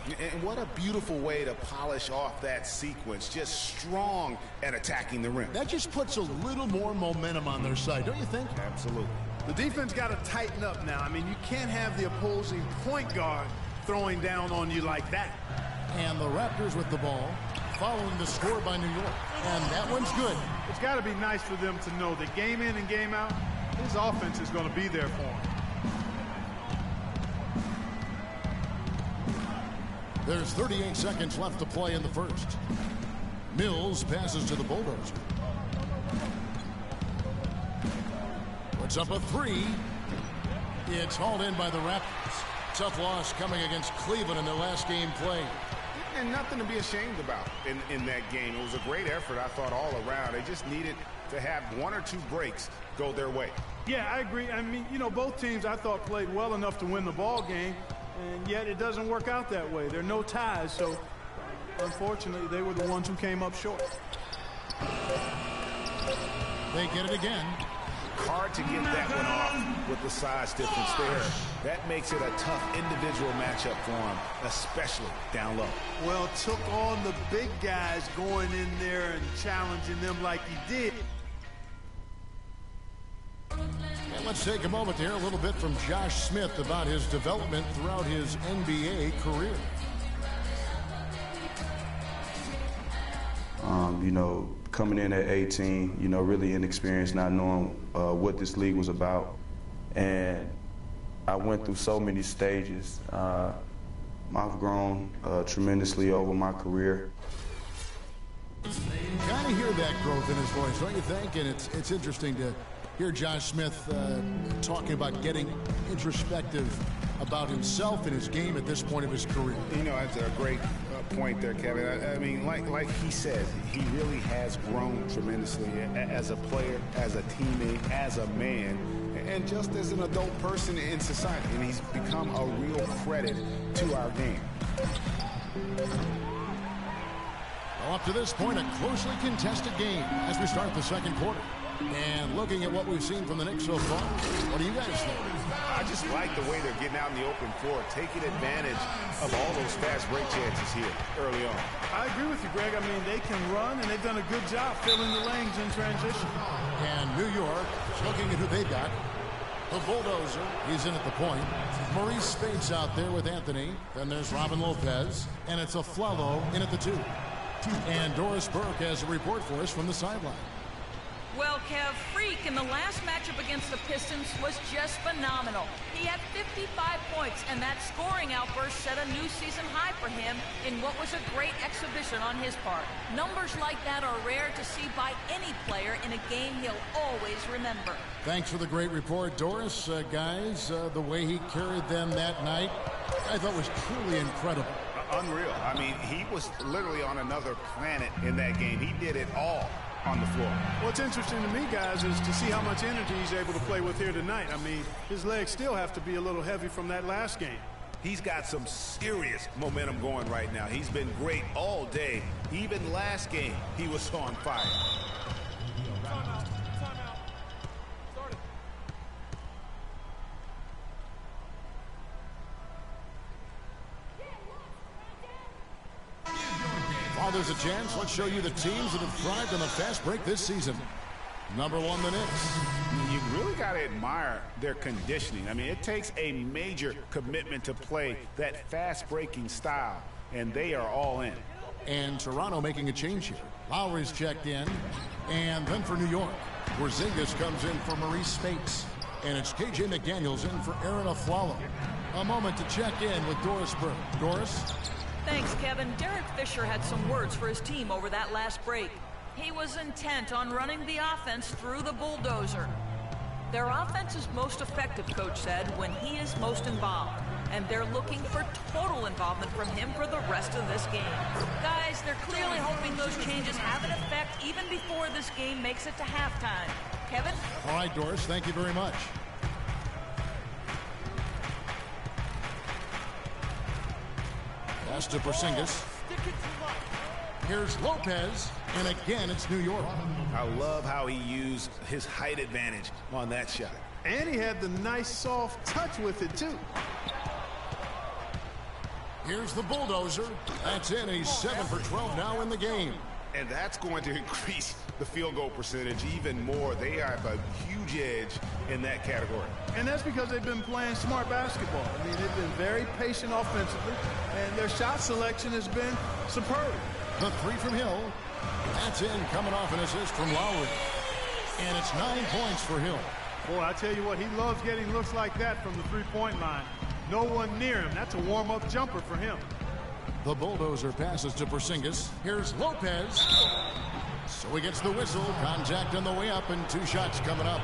And what a beautiful way to polish off that sequence. Just strong at attacking the rim. That just puts a little more momentum on their side, don't you think? Absolutely. The defense got to tighten up now. I mean, you can't have the opposing point guard throwing down on you like that. And the Raptors with the ball, following the score by New York. And that one's good. It's got to be nice for them to know that game in and game out, his offense is going to be there for him. There's 38 seconds left to play in the first. Mills passes to the bulldozer. Puts up a 3. It's hauled in by the Raptors. Tough loss coming against Cleveland in their last game played. And nothing to be ashamed about in that game. It was a great effort, I thought, all around. They just needed to have 1 or 2 breaks go their way. Yeah, I agree. I mean, you know, both teams I thought played well enough to win the ball game, and yet it doesn't work out that way. There are no ties, so unfortunately they were the ones who came up short. They get it again. Hard to get that one off with the size difference there. That makes it a tough individual matchup for him, especially down low. Well, took on the big guys going in there and challenging them like he did. And let's take a moment to hear a little bit from Josh Smith about his development throughout his NBA career. You know, coming in at 18, you know, really inexperienced, not knowing what this league was about. And I went through so many stages. I've grown tremendously over my career. Kind of hear that growth in his voice, don't you think? And it's interesting to hear Josh Smith talking about getting introspective about himself and his game at this point of his career. You know, that's a great point there, Kevin. I mean, like he says, he really has grown tremendously as a player, as a teammate, as a man, and just as an adult person in society. And he's become a real credit to our game. Well, up to this point, a closely contested game as we start the second quarter. And looking at what we've seen from the Knicks so far, what do you guys think? I just like the way they're getting out in the open floor, taking advantage of all those fast break chances here early on. I agree with you, Greg. I mean, they can run, and they've done a good job filling the lanes in transition. And New York is looking at who they've got. The bulldozer, he's in at the point. Maurice Spates out there with Anthony. Then there's Robin Lopez. And it's a Flello in at the 2. And Doris Burke has a report for us from the sideline. Well, Kev, Freak in the last matchup against the Pistons was just phenomenal. He had 55 points, and that scoring outburst set a new season high for him in what was a great exhibition on his part. Numbers like that are rare to see by any player in a game he'll always remember. Thanks for the great report, Doris. Guys, the way he carried them that night, I thought was truly incredible. Unreal. I mean, he was literally on another planet in that game. He did it all on the floor. What's interesting to me, guys, is to see how much energy he's able to play with here tonight. I mean, his legs still have to be a little heavy from that last game. He's got some serious momentum going right now. He's been great all day. Even last game, he was on fire. While there's a chance, let's show you the teams that have thrived on the fast break this season. Number 1, the Knicks. You really got to admire their conditioning. I mean, it takes a major commitment to play that fast-breaking style, and they are all in. And Toronto making a change here. Lowry's checked in. And then for New York, Porzingis comes in for Maurice Spates. And it's KJ McDaniels in for Aaron Aflalo. A moment to check in with Doris Burke. Doris? Thanks, Kevin. Derek Fisher had some words for his team over that last break. He was intent on running the offense through the bulldozer. Their offense is most effective, Coach said, when he is most involved. And they're looking for total involvement from him for the rest of this game. Guys, they're clearly hoping those changes have an effect even before this game makes it to halftime. Kevin? All right, Doris, thank you very much. Pass to Porzingis. Here's Lopez, and again, it's New York. I love how he used his height advantage on that shot. And he had the nice soft touch with it, too. Here's the bulldozer. That's in. He's 7 for 12 now in the game. And that's going to increase the field goal percentage even more. They have a huge edge in that category. And that's because they've been playing smart basketball. I mean, they've been very patient offensively, and their shot selection has been superb. The 3 from Hill. That's in, coming off an assist from Lowry. And it's 9 points for Hill. Boy, I tell you what, he loves getting looks like that from the three-point line. No one near him. That's a warm-up jumper for him. The bulldozer passes to Porzingis. Here's Lopez. So he gets the whistle. Contact on the way up, and 2 shots coming up.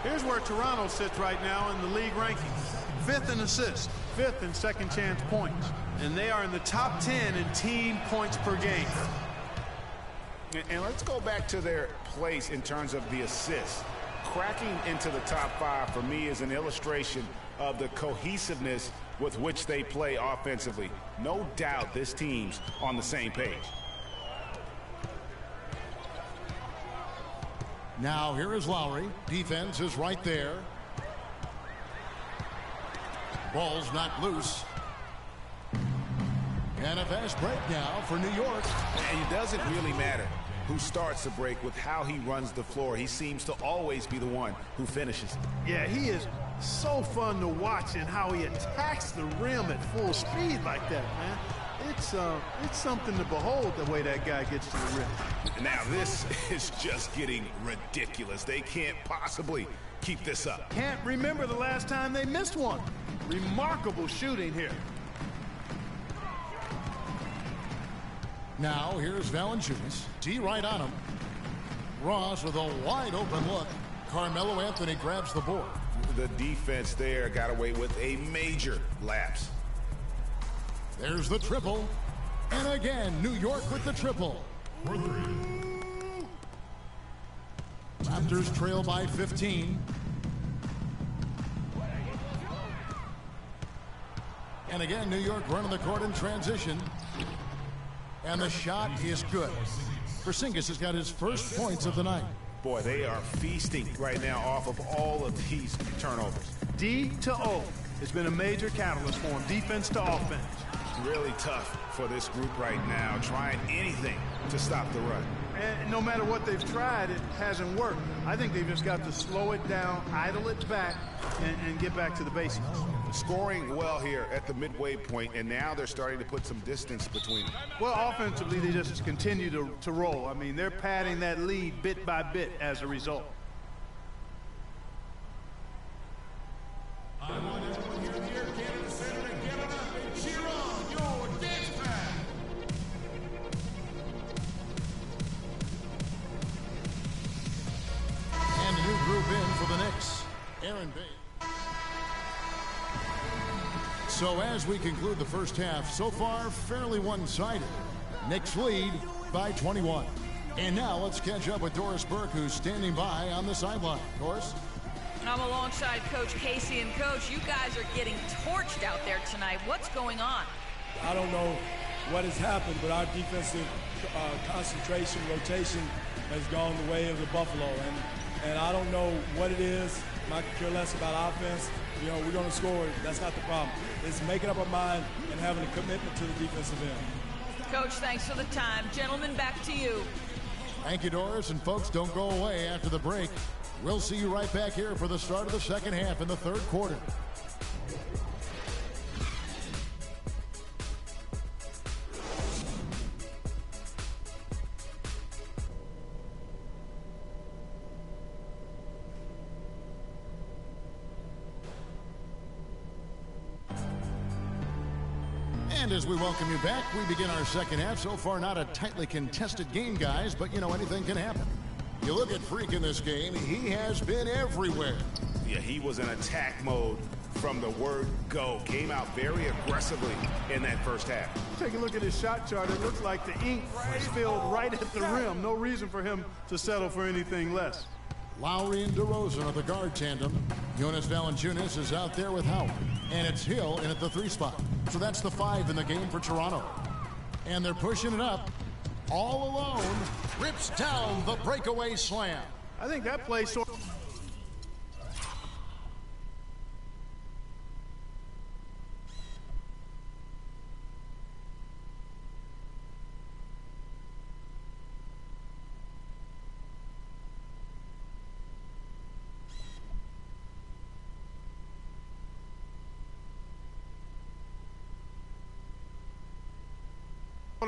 Here's where Toronto sits right now in the league rankings. 5th in assists, 5th in second chance points. And they are in the top 10 in team points per game. And let's go back to their place in terms of the assists. Cracking into the top 5 for me is an illustration of the cohesiveness with which they play offensively. No doubt this team's on the same page. Now here is Lowry. Defense is right there. Ball's not loose. And a fast break now for New York. And it doesn't really matter who starts the break with how he runs the floor. He seems to always be the one who finishes. Yeah, he is so fun to watch and how he attacks the rim at full speed like that, man. It's something to behold the way that guy gets to the rim. Now this is just getting ridiculous. They can't possibly keep this up. Can't remember the last time they missed one. Remarkable shooting here. Now here's Valanciunas. D right on him. Ross with a wide open look. Carmelo Anthony grabs the board. The defense there got away with a major lapse. There's the triple. And again, New York with the triple. For three. Raptors trail by 15. And again, New York running the court in transition. And the shot is good. Porzingis has got his first points of the night. Boy, they are feasting right now off of all of these turnovers. D to O has been a major catalyst for him, defense to offense. Really tough for this group right now, trying anything to stop the run. And no matter what they've tried, it hasn't worked. I think they've just got to slow it down, idle it back, and get back to the basics. Scoring well here at the midway point, and now they're starting to put some distance between them. Well, offensively, they just continue to roll. I mean, they're padding that lead bit by bit as a result. I want everyone here in the Air Canada Center to get on up and cheer on your dance pad. And a new group in for the Knicks. Aaron Bates. So as we conclude the first half, so far fairly one-sided. Knicks lead by 21. And now let's catch up with Doris Burke, who's standing by on the sideline. Doris? I'm alongside Coach Casey, and Coach, you guys are getting torched out there tonight. What's going on? I don't know what has happened, but our defensive concentration, rotation has gone the way of the Buffalo. And I don't know what it is. I could care less about offense. You know, we're going to score. That's not the problem. It's making up our mind and having a commitment to the defensive end. Coach, thanks for the time. Gentlemen, back to you. Thank you, Doris. And folks, don't go away after the break. We'll see you right back here for the start of the second half in the third quarter. And as we welcome you back, we begin our second half. So far, not a tightly contested game, guys, but, you know, anything can happen. You look at Freak in this game, he has been everywhere. Yeah, he was in attack mode from the word go. Came out very aggressively in that first half. Take a look at his shot chart. It looks like the ink spilled right at the rim. No reason for him to settle for anything less. Lowry and DeRozan are the guard tandem. Jonas Valanciunas is out there with Howard. And it's Hill in at the 3 spot. So that's the 5 in the game for Toronto. And they're pushing it up. All alone, rips down the breakaway slam. I think that play sort of...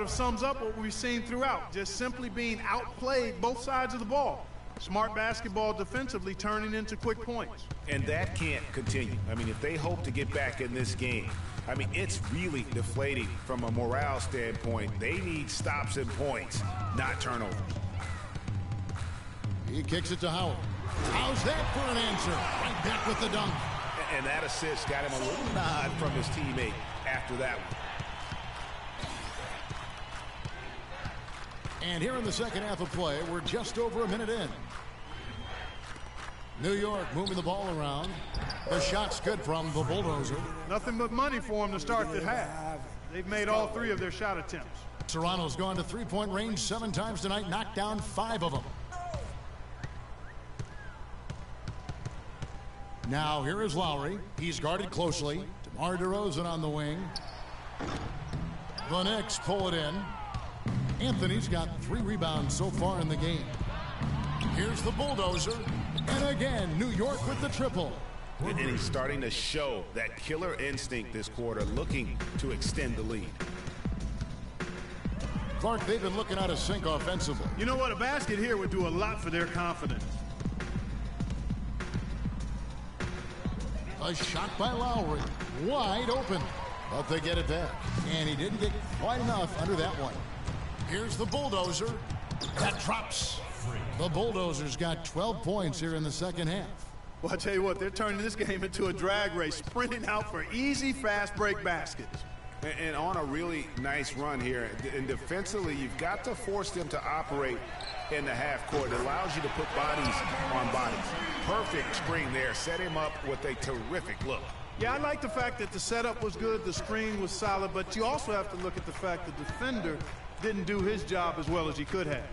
sums up what we've seen throughout, just simply being outplayed both sides of the ball. Smart basketball defensively turning into quick points. And that can't continue. I mean, if they hope to get back in this game, I mean, it's really deflating from a morale standpoint. They need stops and points, not turnovers. He kicks it to Howard. How's that for an answer? Right back with the dunk. And that assist got him a little nod from his teammate after that one. And here in the second half of play, we're just over a minute in. New York moving the ball around. The shot's good from the Bulldozer. Nothing but money for them to start the half. They've made all 3 of their shot attempts. Toronto's gone to three-point range 7 times tonight, knocked down 5 of them. Now here is Lowry. He's guarded closely. DeMar DeRozan on the wing. The Knicks pull it in. Anthony's got 3 rebounds so far in the game. Here's the Bulldozer. And again, New York with the triple. And he's starting to show that killer instinct this quarter, looking to extend the lead. Clark, they've been looking out of sync offensively. You know what? A basket here would do a lot for their confidence. A shot by Lowry. Wide open. But they get it back. And he didn't get quite enough under that one. Here's the bulldozer. That drops. The Bulldozers got 12 points here in the second half. Well, I tell you what, they're turning this game into a drag race, sprinting out for easy, fast break baskets. And on a really nice run here. And defensively, you've got to force them to operate in the half court. It allows you to put bodies on bodies. Perfect screen there. Set him up with a terrific look. Yeah, I like the fact that the setup was good, the screen was solid, but you also have to look at the fact the defender didn't do his job as well as he could have.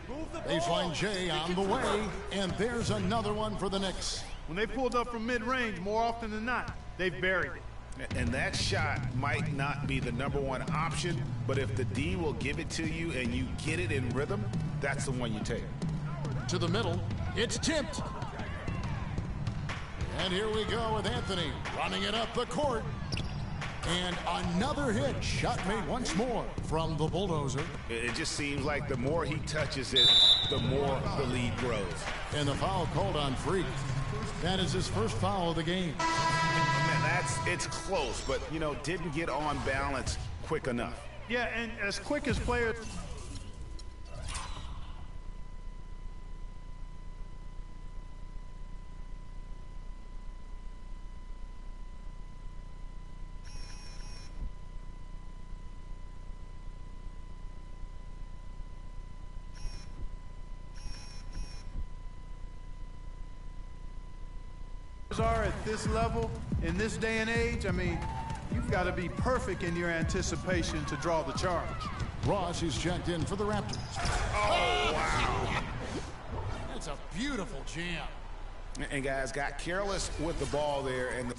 Baseline J on the way, and there's another one for the Knicks. When they pulled up from mid-range, more often than not, they buried it. And that shot might not be the #1 option, but if the D will give it to you and you get it in rhythm, that's the one you take. To the middle, it's tipped. And here we go with Anthony running it up the court. And another hit, shot made once more from the Bulldozer. It just seems like the more he touches it, the more the lead grows. And the foul called on Freak. That is his first foul of the game. Man, it's close, but, you know, didn't get on balance quick enough. Yeah, and as quick as players... are at this level, in this day and age, I mean, you've got to be perfect in your anticipation to draw the charge. Ross is checked in for the Raptors. Oh, wow. That's a beautiful jam. And guys got careless with the ball there, and the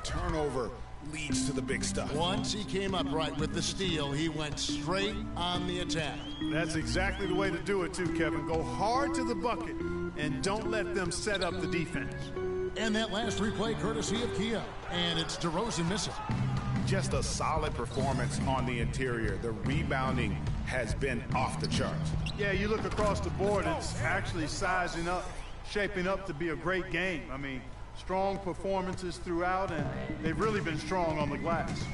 turnover leads to the big stuff. Once he came up right with the steal, he went straight on the attack. That's exactly the way to do it too, Kevin. Go hard to the bucket and don't let them set up the defense. And that last replay courtesy of Kia. And it's DeRozan missing. Just a solid performance on the interior. The rebounding has been off the charts. Yeah, you look across the board, it's actually sizing up, shaping up to be a great game. I mean, strong performances throughout, and they've really been strong on the glass.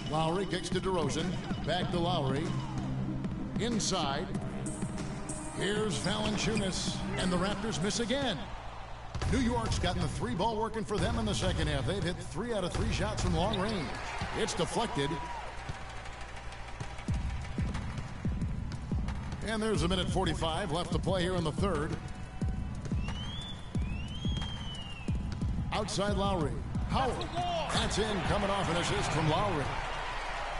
Lowry kicks to DeRozan. Back to Lowry. Inside. Here's Valanciunas. And the Raptors miss again. New York's gotten the 3-ball working for them in the second half. They've hit 3 out of 3 shots from long range. It's deflected. And there's a minute 45 left to play here in the third. Outside Lowry. Howard. That's in, coming off an assist from Lowry.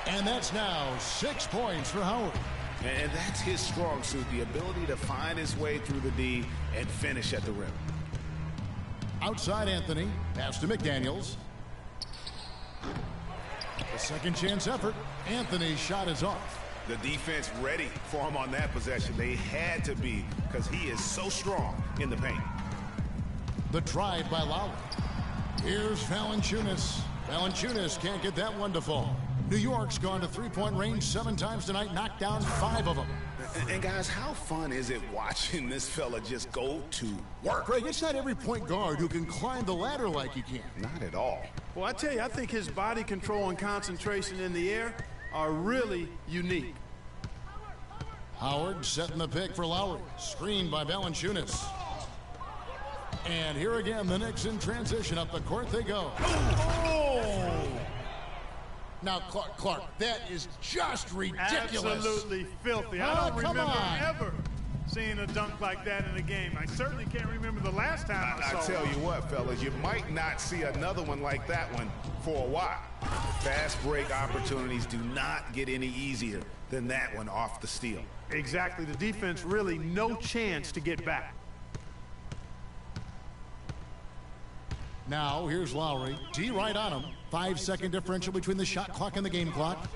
And that's now 6 points for Howard. And that's his strong suit, the ability to find his way through the D and finish at the rim. Outside Anthony. Pass to McDaniels. A second chance effort. Anthony's shot is off. The defense ready for him on that possession. They had to be, because he is so strong in the paint. The drive by Lowry. Here's Valanciunas. Valanciunas can't get that one to fall. New York's gone to 3-point range 7 times tonight, knocked down 5 of them. And guys, how fun is it watching this fella just go to work? Greg, it's not every point guard who can climb the ladder like he can. Not at all. Well, I tell you, I think his body control and concentration in the air are really unique. Howard setting the pick for Lowry. Screened by Valanciunas. And here again, the Knicks in transition. Up the court they go. Oh! Now, Clark, that is just ridiculous. Absolutely filthy. I don't remember ever seeing a dunk like that in a game. I certainly can't remember the last time I saw I tell one. you what, fellas, you might not see another one like that one for a while. Fast break opportunities do not get any easier than that one off the steal. Exactly. The defense really no chance to get back. Now, here's Lowry. D right on him. 5-second differential between the shot clock and the game clock.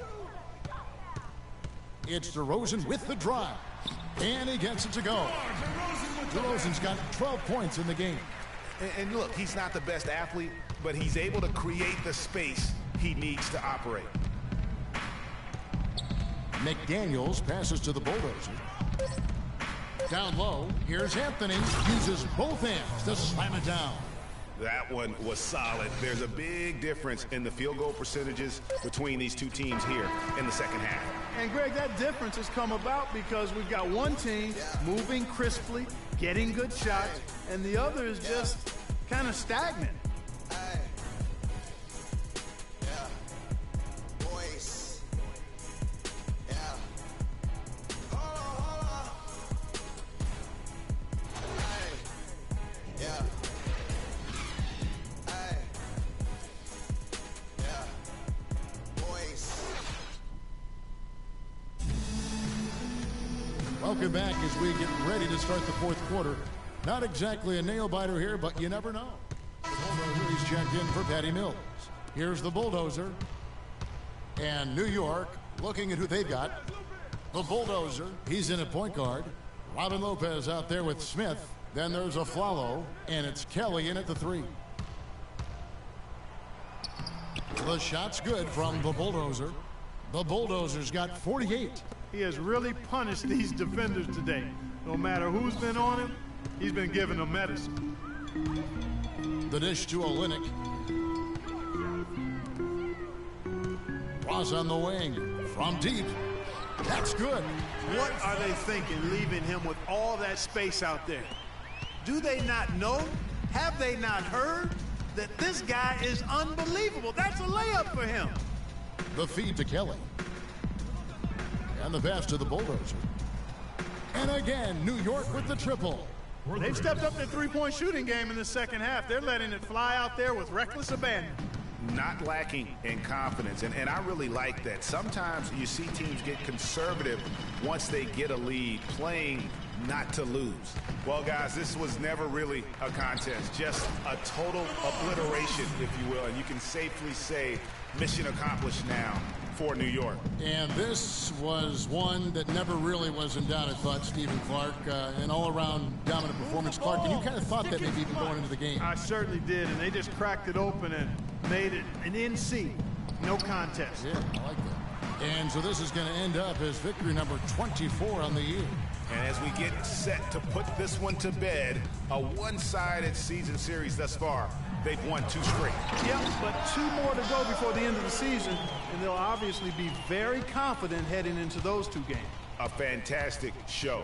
It's DeRozan with the drive. And he gets it to go. DeRozan's got 12 points in the game. And look, he's not the best athlete, but he's able to create the space he needs to operate. McDaniels passes to the Bulldozer. Down low, here's Anthony. Uses both hands to slam it down. That one was solid. There's a big difference in the field goal percentages between these two teams here in the second half. And, Greg, that difference has come about because we've got one team moving crisply, getting good shots, and the other is just kind of stagnant. Welcome back as we get ready to start the fourth quarter. Not exactly a nail-biter here, but you never know. The Bulldozer, he's checked in for Patty Mills. Here's the Bulldozer. And New York, looking at who they've got. The Bulldozer, he's in at point guard. Robin Lopez out there with Smith. Then there's a Flalo, and it's Kelly in at the 3. The shot's good from the Bulldozer. The Bulldozer's got 48. He has really punished these defenders today. No matter who's been on him, he's been giving them medicine. The dish to Olynyk. Ross on the wing. From deep. That's good. What are they thinking, leaving him with all that space out there? Do they not know? Have they not heard that this guy is unbelievable? That's a layup for him. The feed to Kelly. And the pass to the Bulldozer. And again, New York with the triple. They've stepped up their three-point shooting game in the second half. They're letting it fly out there with reckless abandon. Not lacking in confidence, and I really like that. Sometimes you see teams get conservative once they get a lead, playing not to lose. Well, guys, this was never really a contest, just a total obliteration, if you will, and you can safely say mission accomplished now for New York. And this was one that never really was in doubt, I thought, Stephen Clark. An all-around dominant performance. Clark, and you kind of thought that maybe even going into the game. I certainly did, and they just cracked it open and made it an NC. No contest. Yeah, I like that. And so this is going to end up as victory number 24 on the year. And as we get set to put this one to bed, a one-sided season series thus far. They've won 2 straight. Yep, but 2 more to go before the end of the season, and they'll obviously be very confident heading into those 2 games. A fantastic show.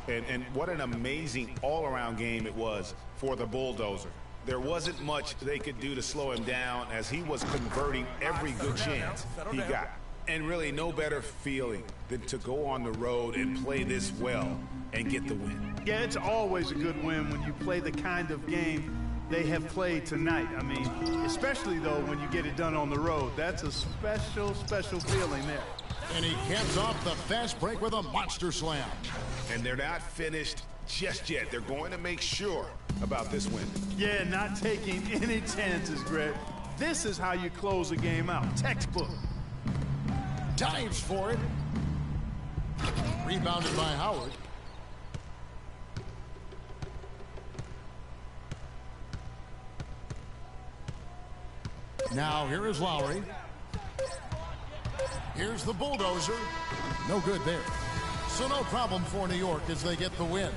And what an amazing all-around game it was for the Bulldozer. There wasn't much they could do to slow him down as he was converting every good chance he got. And really no better feeling than to go on the road and play this well and get the win. Yeah, it's always a good win when you play the kind of game they have played tonight. I mean, especially, though, when you get it done on the road. That's a special, special feeling there. And he caps off the fast break with a monster slam. And they're not finished just yet. They're going to make sure about this win. Yeah, not taking any chances, Greg. This is how you close a game out. Textbook. Dives for it. Rebounded by Howard. Now here is Lowry. Here's the Bulldozer. No good there. So no problem for New York as they get the win.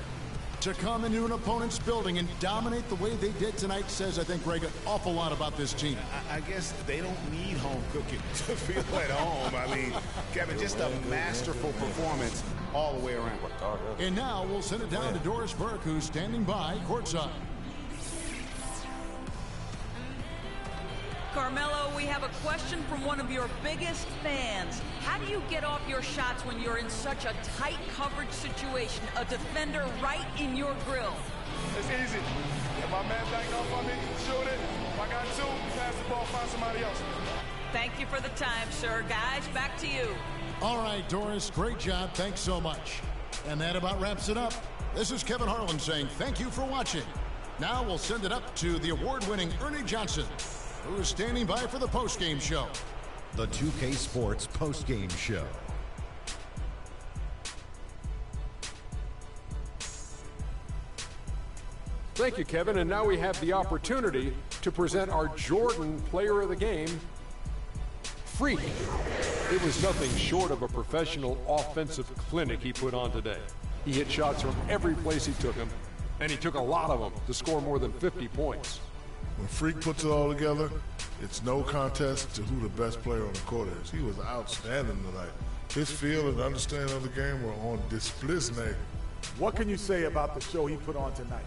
To come into an opponent's building and dominate the way they did tonight says, I think, Greg, an awful lot about this team. I guess they don't need home cooking to feel at home. I mean, Kevin, just a masterful performance all the way around. And now we'll send it down to Doris Burke, who's standing by courtside. Carmelo, we have a question from one of your biggest fans. How do do you get off your shots when you're in such a tight coverage situation? A defender right in your grill. It's easy. If my man backed off on me, shoot it. If I got two, pass the ball, find somebody else. Thank you for the time, sir. Guys, back to you. All right, Doris, great job. Thanks so much. And that about wraps it up. This is Kevin Harlan saying thank you for watching. Now we'll send it up to the award-winning Ernie Johnson, who is standing by for the post-game show. The 2K Sports post-game show. Thank you, Kevin. And now we have the opportunity to present our Jordan Player of the Game, Freak. It was nothing short of a professional offensive clinic he put on today. He hit shots from every place he took them, and he took a lot of them to score more than 50 points. When Freak puts it all together, it's no contest to who the best player on the court is. He was outstanding tonight. His feel and understanding of the game were on display. What can you say about the show he put on tonight?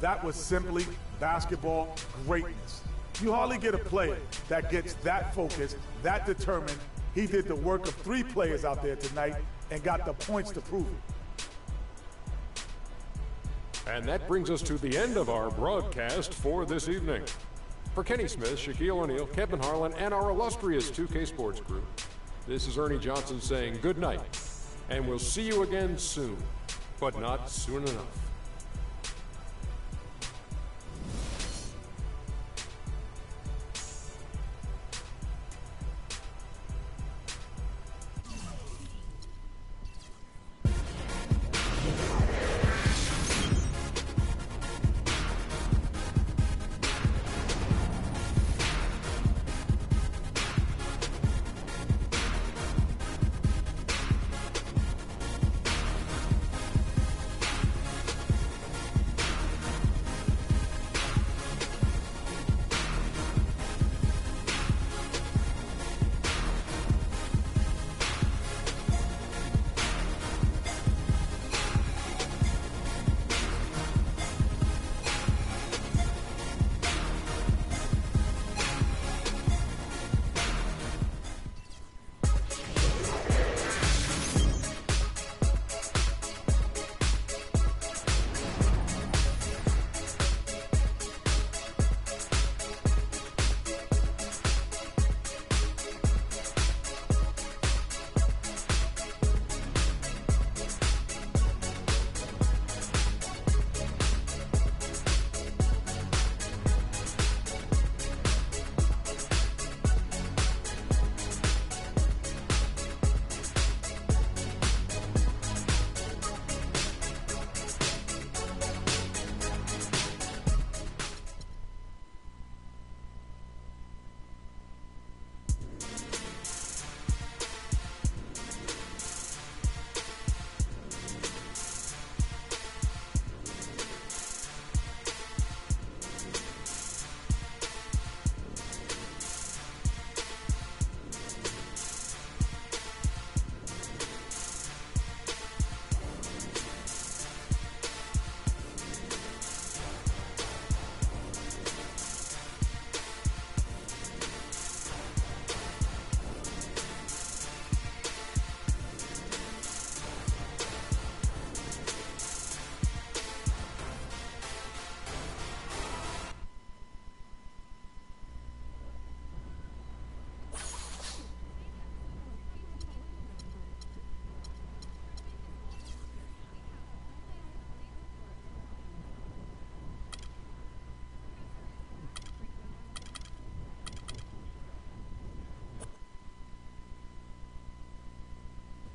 That was simply basketball greatness. You hardly get a player that gets that focused, that determined. He did the work of 3 players out there tonight and got the points to prove it. And that brings us to the end of our broadcast for this evening. For Kenny Smith, Shaquille O'Neal, Kevin Harlan, and our illustrious 2K Sports crew, this is Ernie Johnson saying good night, and we'll see you again soon, but not soon enough.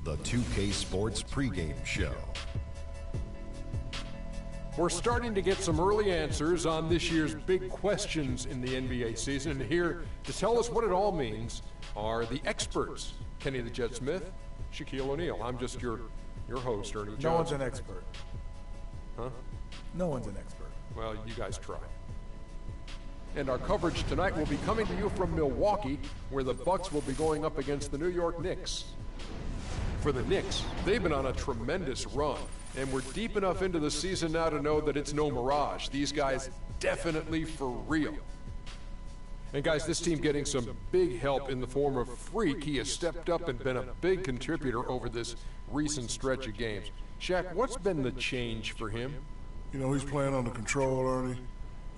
The 2K Sports pregame show. We're starting to get some early answers on this year's big questions in the NBA season. And here to tell us what it all means are the experts. Kenny the Jet Smith, Shaquille O'Neal. I'm just your host, Ernie Johnson. No one's an expert. Huh? No one's an expert. Well, you guys try. And our coverage tonight will be coming to you from Milwaukee, where the Bucks will be going up against the New York Knicks. For the Knicks, they've been on a tremendous run, and we're deep enough into the season now to know that it's no mirage. These guys definitely for real. And guys, this team getting some big help in the form of Freak. He has stepped up and been a big contributor over this recent stretch of games. Shaq, what's been the change for him? You know, he's playing under control, Ernie.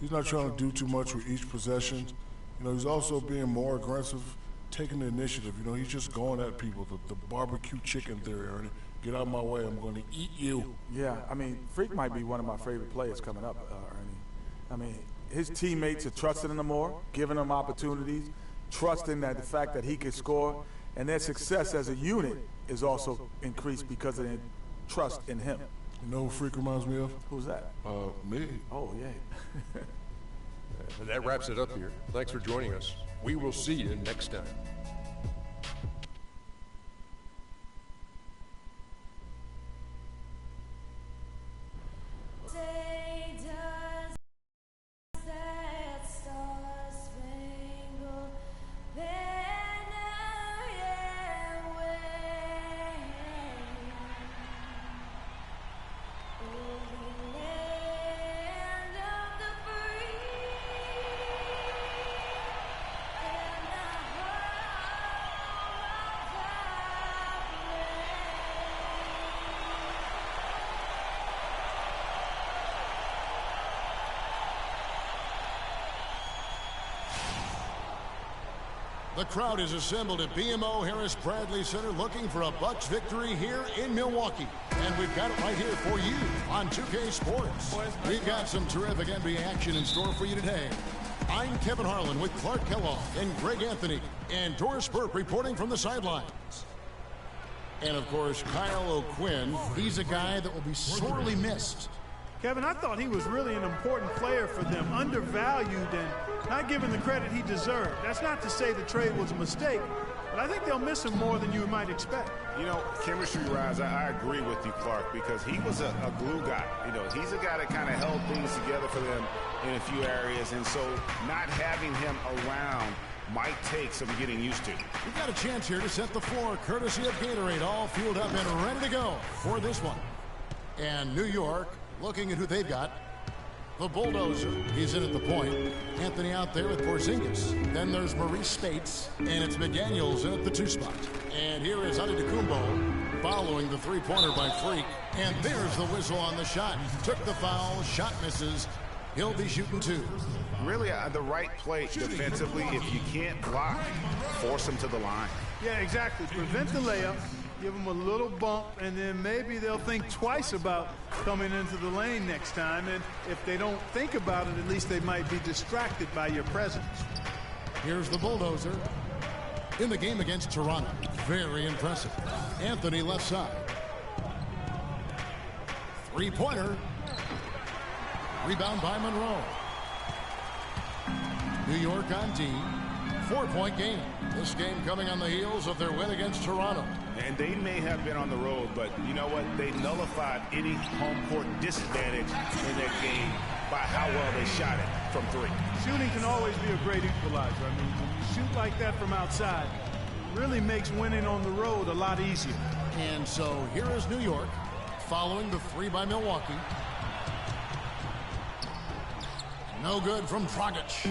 He's not trying to do too much with each possession. You know, he's also being more aggressive, taking the initiative. You know, he's just going at people. The barbecue chicken theory, Ernie. Get out of my way, I'm going to eat you. Yeah, I mean, Freak might be one of my favorite players coming up, Ernie. I mean, his teammates are trusting him more, giving him opportunities, trusting that the fact that he could score, and their success as a unit is also increased because of their trust in him. You know who Freak reminds me of? Who's that? Me. Oh, yeah. And that wraps it up here. Thanks for joining us. We will see you next time. The crowd is assembled at BMO Harris Bradley Center looking for a Bucks victory here in Milwaukee. And we've got it right here for you on 2K Sports. We've got some terrific NBA action in store for you today. I'm Kevin Harlan with Clark Kellogg and Greg Anthony and Doris Burke reporting from the sidelines. And, of course, Kyle O'Quinn. He's a guy that will be sorely missed. Kevin, I thought he was really an important player for them, undervalued and not given the credit he deserved. That's not to say the trade was a mistake, but I think they'll miss him more than you might expect. You know, chemistry-wise, I agree with you, Clark, because he was a glue guy. You know, he's a guy that kind of held things together for them in a few areas, and so not having him around might take some getting used to. We've got a chance here to set the floor, courtesy of Gatorade, all fueled up and ready to go for this one. And New York, looking at who they've got. The Bulldozer, he's in at the point. Anthony out there with Porzingis. Then there's Maurice Spates, and it's McDaniels in at the 2 spot. And here is Antetokounmpo following the three-pointer by Freak. And there's the whistle on the shot. Took the foul, shot misses. He'll be shooting 2. Really, the right play defensively. If you can't block, force him to the line. Yeah, exactly. Prevent the layup. Give them a little bump, and then maybe they'll think twice about coming into the lane next time. And if they don't think about it, at least they might be distracted by your presence. Here's the Bulldozer in the game against Toronto. Very impressive. Anthony left side. Three-pointer. Rebound by Monroe. New York on D. 4-point game. This game coming on the heels of their win against Toronto. And they may have been on the road, but you know what? They nullified any home court disadvantage in that game by how well they shot it from 3. Shooting can always be a great equalizer. I mean, when you shoot like that from outside, it really makes winning on the road a lot easier. And so here is New York following the 3 by Milwaukee. No good from Dragic.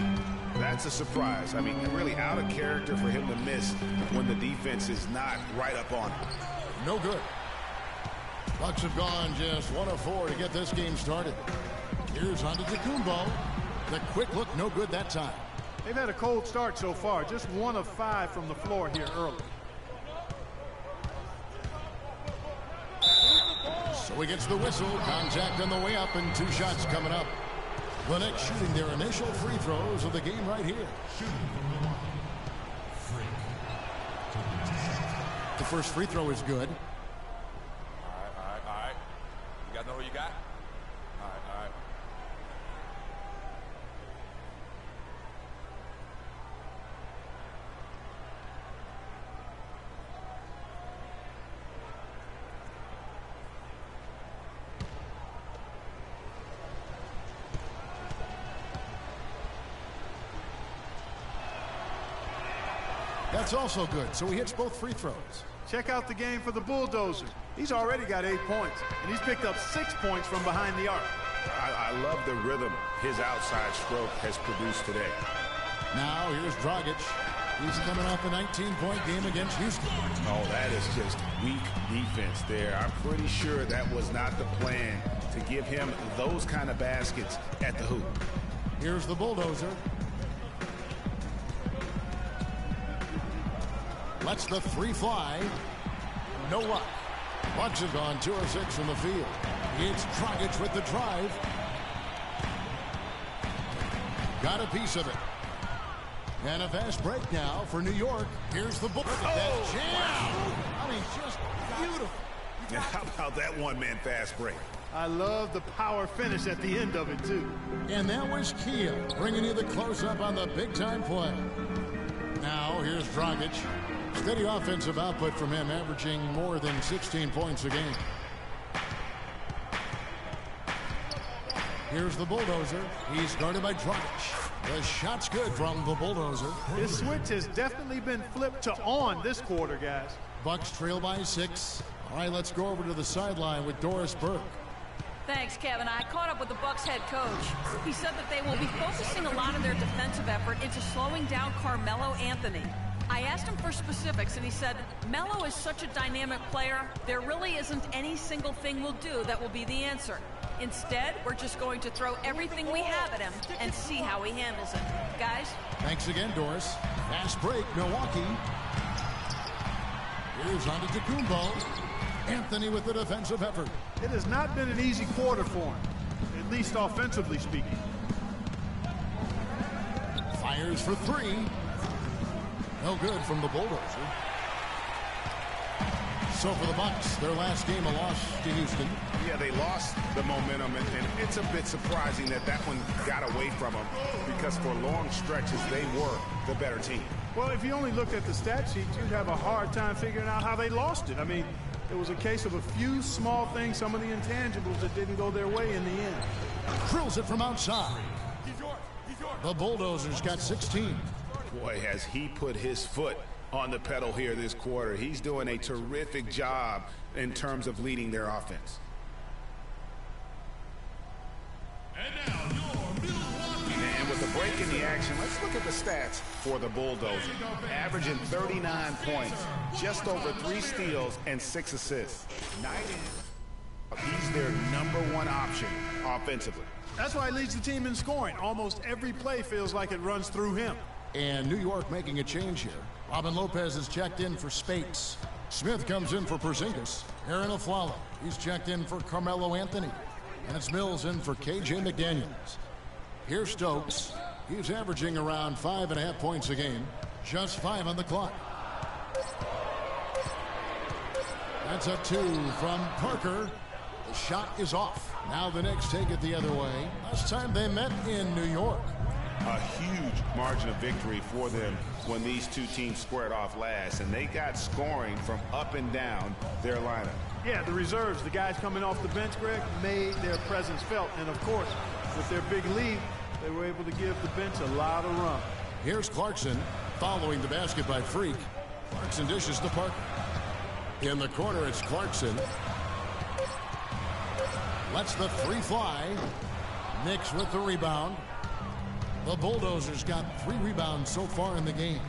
That's a surprise. I mean, really out of character for him to miss when the defense is not right up on him. No good. Bucks have gone just 1 of 4 to get this game started. Here's Antetokounmpo. The quick look, no good that time. They've had a cold start so far. Just 1 of 5 from the floor here early. So he gets the whistle. Contact on the way up and 2 shots coming up. The Knicks shooting their initial free throws of the game right here. The first free throw is good. All right. You guys know who you got? All right. That's also good. So he hits both free throws. Check out the game for the Bulldozer. He's already got 8 points, and he's picked up 6 points from behind the arc. I love the rhythm his outside stroke has produced today. Now here's Dragic. He's coming off a 19-point game against Houston. Oh, that is just weak defense there. I'm pretty sure that was not the plan to give him those kind of baskets at the hoop. Here's the bulldozer. Lets the three fly. No luck. Bucks have gone 2 of 6 from the field. It's Dragic with the drive. Got a piece of it. And a fast break now for New York. Here's the ball. That jam. I mean, just beautiful. How about that one-man fast break? I love the power finish at the end of it, too. And that was Kia bringing you the close-up on the big-time play. Now, here's Dragic. Steady offensive output from him, averaging more than 16 points a game. Here's the bulldozer. He's guarded by Dragic. The shot's good from the bulldozer. His switch has definitely been flipped to on this quarter, guys. Bucks trail by 6. All right, let's go over to the sideline with Doris Burke. Thanks, Kevin. I caught up with the Bucks head coach. He said that they will be focusing a lot of their defensive effort into slowing down Carmelo Anthony. I asked him for specifics, and he said, Melo is such a dynamic player, there really isn't any single thing we'll do that will be the answer. Instead, we're just going to throw everything we have at him and see how he handles it. Guys? Thanks again, Doris. Fast break, Milwaukee. Here's Antetokounmpo. Anthony with the defensive effort. It has not been an easy quarter for him, at least offensively speaking. Fires for 3. No good from the bulldozer. So for the Bucks, their last game a loss to Houston. Yeah, they lost the momentum, and it's a bit surprising that that one got away from them because for long stretches they were the better team. Well, if you only looked at the stat sheet, you'd have a hard time figuring out how they lost it. I mean, it was a case of a few small things, some of the intangibles that didn't go their way in the end. Drills it from outside. The Bulldozers got 16. Boy, has he put his foot on the pedal here this quarter. He's doing a terrific job in terms of leading their offense. And with the break in the action, let's look at the stats for the Bulldozers. Averaging 39 points, just over 3 steals and 6 assists. He's their #1 option offensively. That's why he leads the team in scoring. Almost every play feels like it runs through him. And New York making a change here. Robin Lopez is checked in for Spates. Smith comes in for Porzingis. Aaron Aflalo, he's checked in for Carmelo Anthony. And it's Mills in for KJ McDaniels. Here's Stokes. He's averaging around 5.5 points a game. Just 5 on the clock. That's a 2 from Parker. The shot is off. Now the Knicks take it the other way. Last time they met in New York. A huge margin of victory for them when these two teams squared off last, and they got scoring from up and down their lineup. Yeah, the reserves, the guys coming off the bench, Greg, made their presence felt. And, of course, with their big lead, they were able to give the bench a lot of run. Here's Clarkson following the basket by Freak. Clarkson dishes to Parker. In the corner, it's Clarkson. Lets the 3 fly. Knicks with the rebound. The Bulldozers got 3 rebounds so far in the game.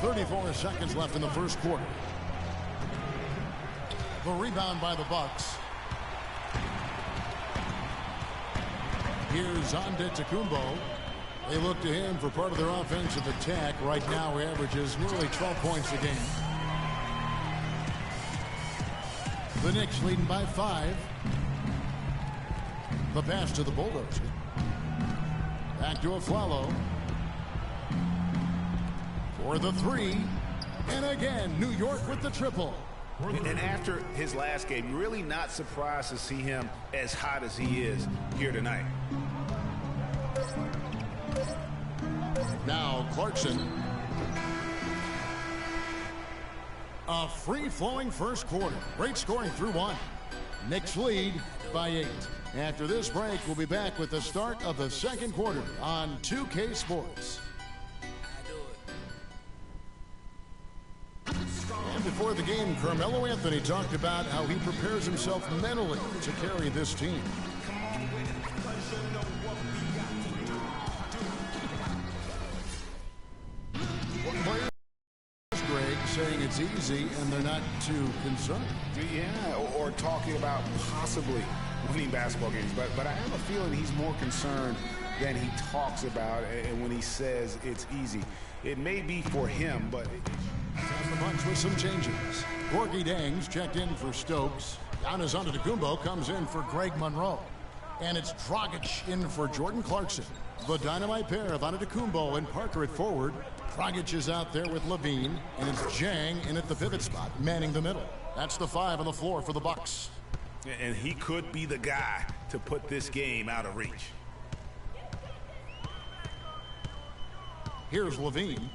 34 seconds left in the first quarter. The rebound by the Bucks. Here's Antetokounmpo. They look to him for part of their offensive attack. Right now, he averages nearly 12 points a game. The Knicks leading by 5. The pass to the Bulldozer. Back to Aflalo. For the 3. And again, New York with the triple. And after his last game, really not surprised to see him as hot as he is here tonight. Now Clarkson. A free-flowing first quarter. Great scoring through 1. Knicks lead by 8. After this break, we'll be back with the start of the second quarter on 2K Sports. And before the game, Carmelo Anthony talked about how he prepares himself mentally to carry this team. it's easy and they're not too concerned. Yeah, or talking about possibly winning basketball games. But I have a feeling he's more concerned than he talks about, and when he says it's easy. It may be for him, but... And the Bucks with some changes. Gorgie Dangs checked in for Stokes. Giannis Antetokounmpo comes in for Greg Monroe. And it's Dragic in for Jordan Clarkson. The dynamite pair of Antetokounmpo and Parker at forward. Dragic is out there with Levine, and it's Jang in at the pivot spot, manning the middle. That's the 5 on the floor for the Bucks. And he could be the guy to put this game out of reach. Here's Levine.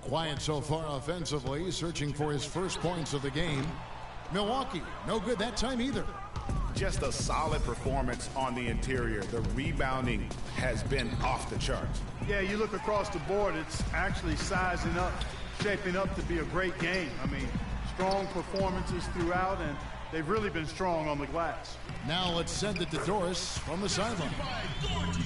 Quiet so far offensively, searching for his first points of the game. Milwaukee, no good that time either. Just a solid performance on the interior. The rebounding has been off the charts. Yeah, you look across the board, it's actually sizing up, shaping up to be a great game. I mean, strong performances throughout, and they've really been strong on the glass. Now let's send it to Doris from the sideline.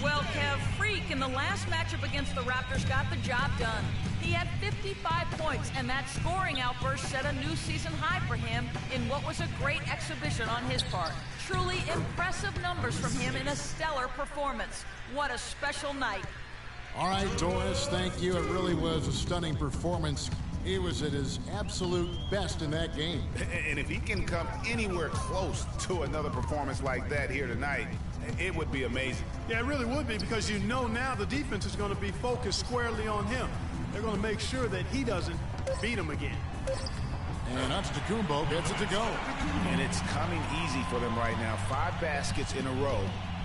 Well, Kev, Freak in the last matchup against the Raptors got the job done. He had 55 points, and that scoring outburst set a new season high for him in what was a great exhibition on his part. Truly impressive numbers from him in a stellar performance. What a special night. All right, Doris, thank you. It really was a stunning performance. He was at his absolute best in that game. And if he can come anywhere close to another performance like that here tonight, it would be amazing. Yeah, it really would be, because you know now the defense is going to be focused squarely on him. They're going to make sure that he doesn't beat him again. And Antetokounmpo gets it to go. And it's coming easy for them right now. 5 baskets in a row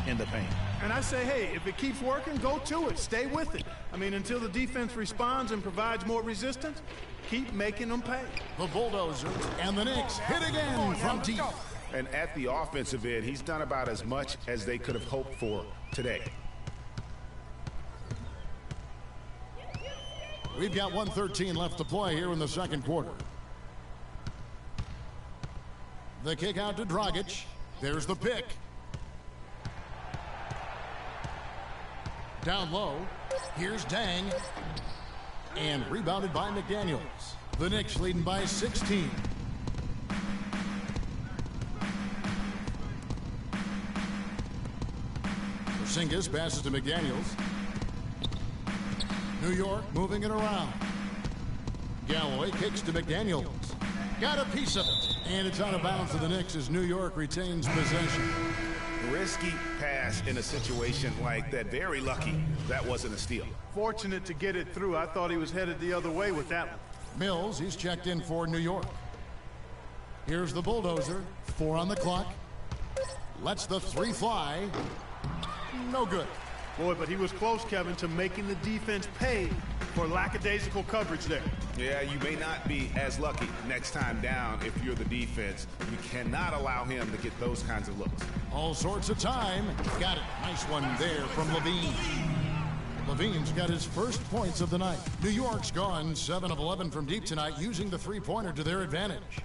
in the paint. And I say, hey, if it keeps working, go to it. Stay with it. I mean, until the defense responds and provides more resistance, keep making them pay. The Bulldozers and the Knicks hit again from deep. And at the offensive end, he's done about as much as they could have hoped for today. We've got 1:13 left to play here in the second quarter. The kick out to Dragic. There's the pick. Down low. Here's Dang. And rebounded by McDaniels. The Knicks leading by 16. Porzingis passes to McDaniels. New York moving it around. Galloway kicks to McDaniels. Got a piece of it. And it's out of bounds to the Knicks as New York retains possession. Risky pass in a situation like that. Very lucky that wasn't a steal. Fortunate to get it through. I thought he was headed the other way with that one. Mills, he's checked in for New York. Here's the Bulldozer. 4 on the clock. Lets the 3 fly. No good. Boy, but he was close, Kevin, to making the defense pay for lackadaisical coverage there. Yeah, you may not be as lucky next time down if you're the defense. You cannot allow him to get those kinds of looks. All sorts of time. Got it. Nice one there from Levine. Levine's got his first points of the night. New York's gone 7 of 11 from deep tonight, using the three-pointer to their advantage.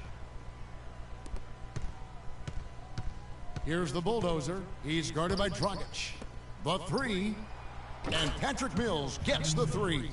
Here's the Bulldozer. He's guarded by Dragic. The 3. And Patrick Mills gets the 3.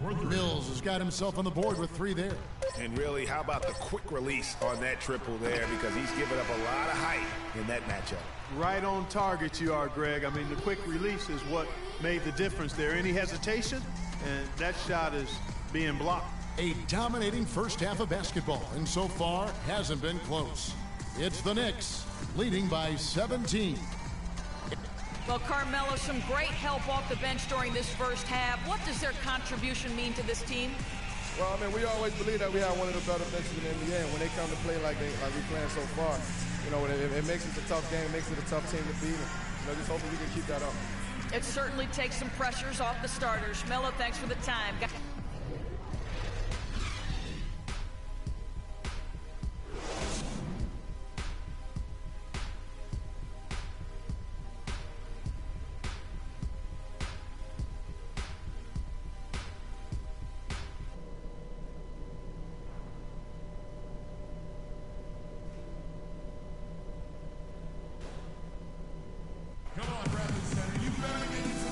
Mills has got himself on the board with 3 there. And really, how about the quick release on that triple there, because he's given up a lot of height in that matchup. Right on target you are, Greg. I mean, the quick release is what made the difference there. Any hesitation, and that shot is being blocked. A dominating first half of basketball, and so far hasn't been close. It's the Knicks leading by 17. Well, Carmelo, some great help off the bench during this first half. What does their contribution mean to this team? Well, I mean, we always believe that we have one of the better benches in the NBA, and when they come to play like we're playing so far, you know, it makes it a tough game, it makes it a tough team to beat, and, you know, just hoping we can keep that up. It certainly takes some pressures off the starters. Melo, thanks for the time.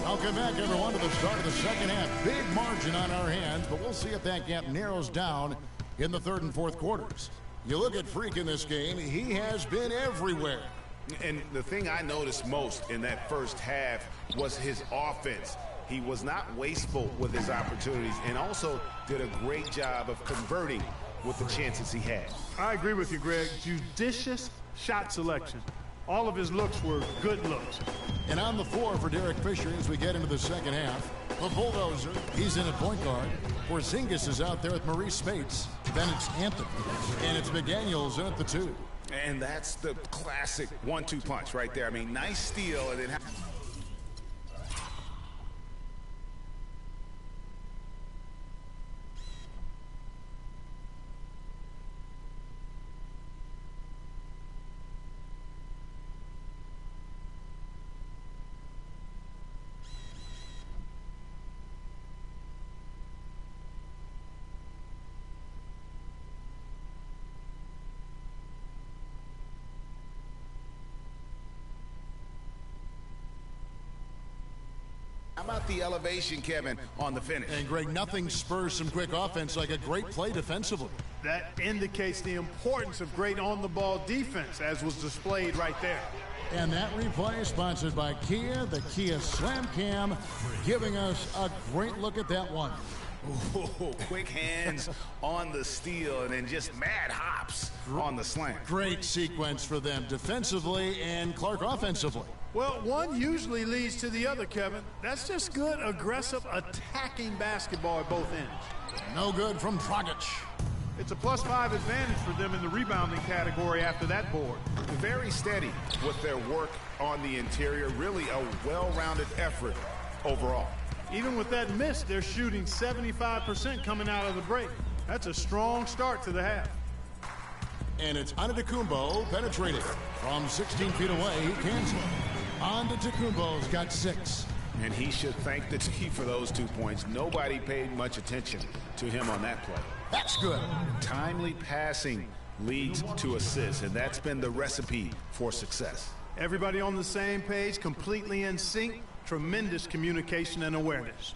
Welcome back, everyone, to the start of the second half. Big margin on our hands, but we'll see if that gap narrows down in the third and fourth quarters. You look at Freak in this game, he has been everywhere. And the thing I noticed most in that first half was his offense. He was not wasteful with his opportunities and also did a great job of converting with the chances he had. I agree with you, Greg. Judicious shot selection. All of his looks were good looks. And on the floor for Derek Fisher as we get into the second half, the bulldozer, he's in at point guard. Porzingis is out there with Maurice Spates. Then it's Anthony. And it's McDaniels in at the 2. And that's the classic 1-2 punch right there. I mean, nice steal and then... How about the elevation, Kevin, on the finish? And Greg, nothing spurs some quick offense like a great play defensively. That indicates the importance of great on-the-ball defense, as was displayed right there. And that replay is sponsored by Kia, the Kia Slam Cam, giving us a great look at that one. Ooh, quick hands on the steal and then just mad hops on the slam. Great sequence for them defensively and Clark offensively. Well, one usually leads to the other, Kevin. That's just good, aggressive, attacking basketball at both ends. No good from Dragic. It's a +5 advantage for them in the rebounding category after that board. Very steady with their work on the interior. Really a well-rounded effort overall. Even with that miss, they're shooting 75% coming out of the break. That's a strong start to the half. And it's Antetokounmpo penetrating. From 16 feet away, he cans it. Antetokounmpo's got 6. And he should thank the team for those 2 points. Nobody paid much attention to him on that play. That's good. Timely passing leads to assists, and that's been the recipe for success. Everybody on the same page, completely in sync. Tremendous communication and awareness.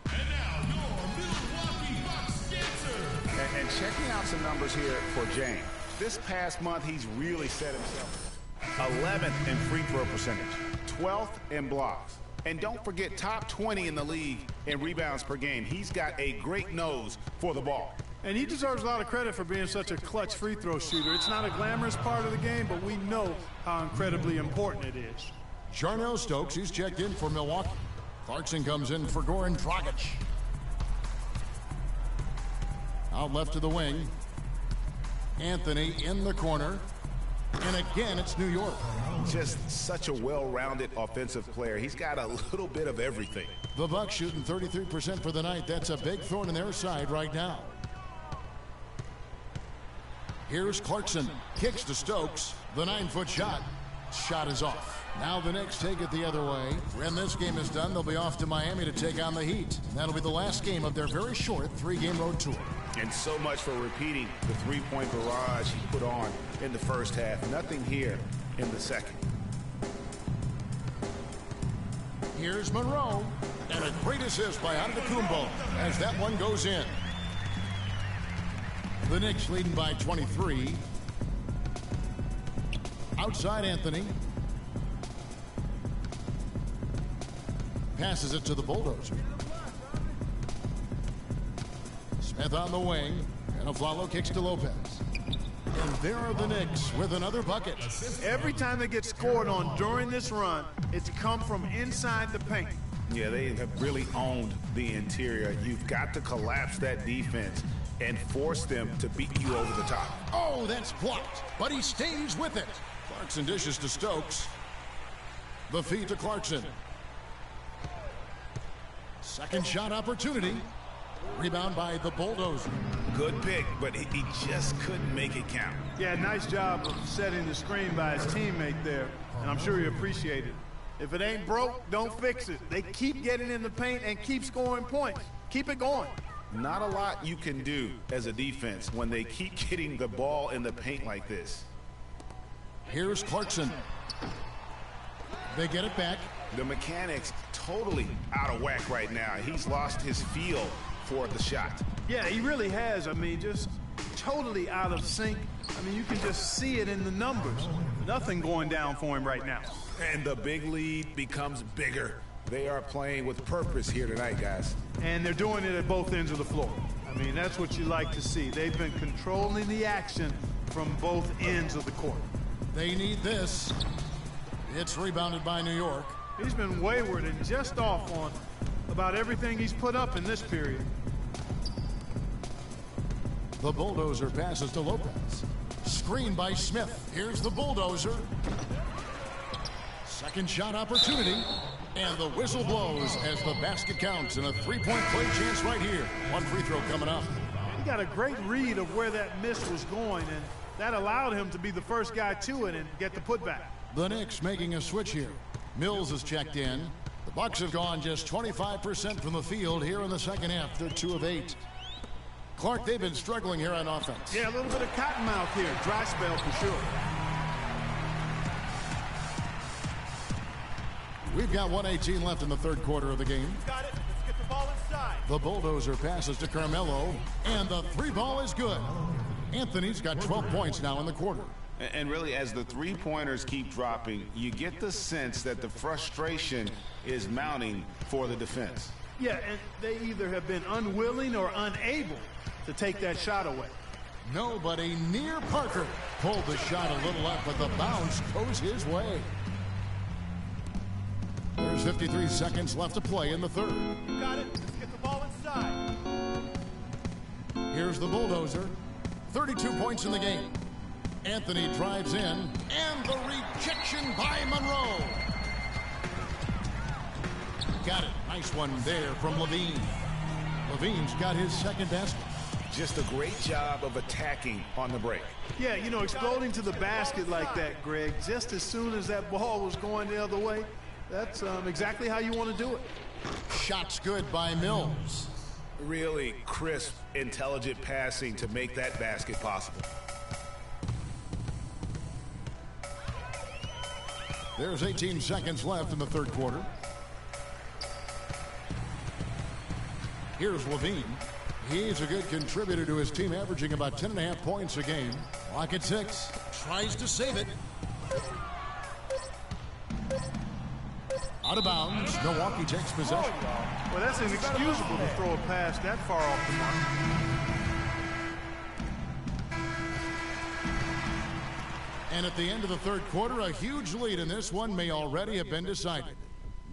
And now, your Milwaukee Bucks dancer. And checking out some numbers here for James. This past month, he's really set himself 11th in free throw percentage, 12th in blocks. And don't forget, top 20 in the league in rebounds per game. He's got a great nose for the ball. And he deserves a lot of credit for being such a clutch free throw shooter. It's not a glamorous part of the game, but we know how incredibly important it is. Jarnell Stokes, he's checked in for Milwaukee. Clarkson comes in for Goran Dragic. Out left to the wing. Anthony in the corner. And again, it's New York. Just such a well-rounded offensive player. He's got a little bit of everything. The Bucks shooting 33% for the night. That's a big thorn in their side right now. Here's Clarkson. Kicks to Stokes. The 9-foot shot. Shot is off. Now the Knicks take it the other way. When this game is done, they'll be off to Miami to take on the Heat. That'll be the last game of their very short 3-game road tour. And so much for repeating the three-point barrage he put on in the first half. Nothing here in the second. Here's Monroe. And a great assist by Antetokounmpo as that one goes in. The Knicks leading by 23. Outside Anthony. Passes it to the bulldozer. Smith on the wing. And Aflalo kicks to Lopez. And there are the Knicks with another bucket. Every time they get scored on during this run, it's come from inside the paint. Yeah, they have really owned the interior. You've got to collapse that defense and force them to beat you over the top. Oh, that's blocked, but he stays with it. Clarkson dishes to Stokes. The feed to Clarkson. Second shot opportunity. Rebound by the bulldozer. Good pick, but he just couldn't make it count. Yeah, nice job of setting the screen by his teammate there, and I'm sure he appreciated it. If it ain't broke, don't fix it. They keep getting in the paint and keep scoring points. Keep it going. Not a lot you can do as a defense when they keep getting the ball in the paint like this. Here's Clarkson. They get it back. The mechanics totally out of whack right now. He's lost his feel for the shot. Yeah, he really has. I mean, just totally out of sync. I mean, you can just see it in the numbers. Nothing going down for him right now. And the big lead becomes bigger. They are playing with purpose here tonight, guys. And they're doing it at both ends of the floor. I mean, that's what you like to see. They've been controlling the action from both ends of the court. They need this. It's rebounded by New York. He's been wayward and just off on about everything he's put up in this period. The bulldozer passes to Lopez. Screen by Smith. Here's the bulldozer. Second shot opportunity. And the whistle blows as the basket counts and a three-point play chance right here. One free throw coming up. He got a great read of where that miss was going, and that allowed him to be the first guy to it and get the putback. The Knicks making a switch here. Mills is checked in. The Bucks have gone just 25% from the field here in the second half. They're 2 of 8. Clark, they've been struggling here on offense. Yeah, a little bit of cottonmouth here. Dry spell for sure. We've got 1:18 left in the third quarter of the game. Got it. Let's get the ball inside. The bulldozer passes to Carmelo, and the three ball is good. Anthony's got 12 points now in the quarter. And really, as the three-pointers keep dropping, you get the sense that the frustration is mounting for the defense. Yeah, and they either have been unwilling or unable to take that shot away. Nobody near Parker. Pulled the shot a little up, but the bounce goes his way. There's 53 seconds left to play in the third. You got it. Let's get the ball inside. Here's the bulldozer. 32 points in the game. Anthony drives in, and the rejection by Monroe. Got it. Nice one there from Levine. Levine's got his second basket. Just a great job of attacking on the break. Yeah, you know, exploding to the basket like that, Greg, just as soon as that ball was going the other way, that's exactly how you want to do it. Shots good by Mills. Really crisp, intelligent passing to make that basket possible. There's 18 seconds left in the third quarter. Here's Levine. He's a good contributor to his team, averaging about 10.5 points a game. Clock at 6. Tries to save it. Out of bounds. Milwaukee takes possession. Well, that's inexcusable to throw a pass that far off the mark. And at the end of the third quarter, a huge lead in this one may already have been decided.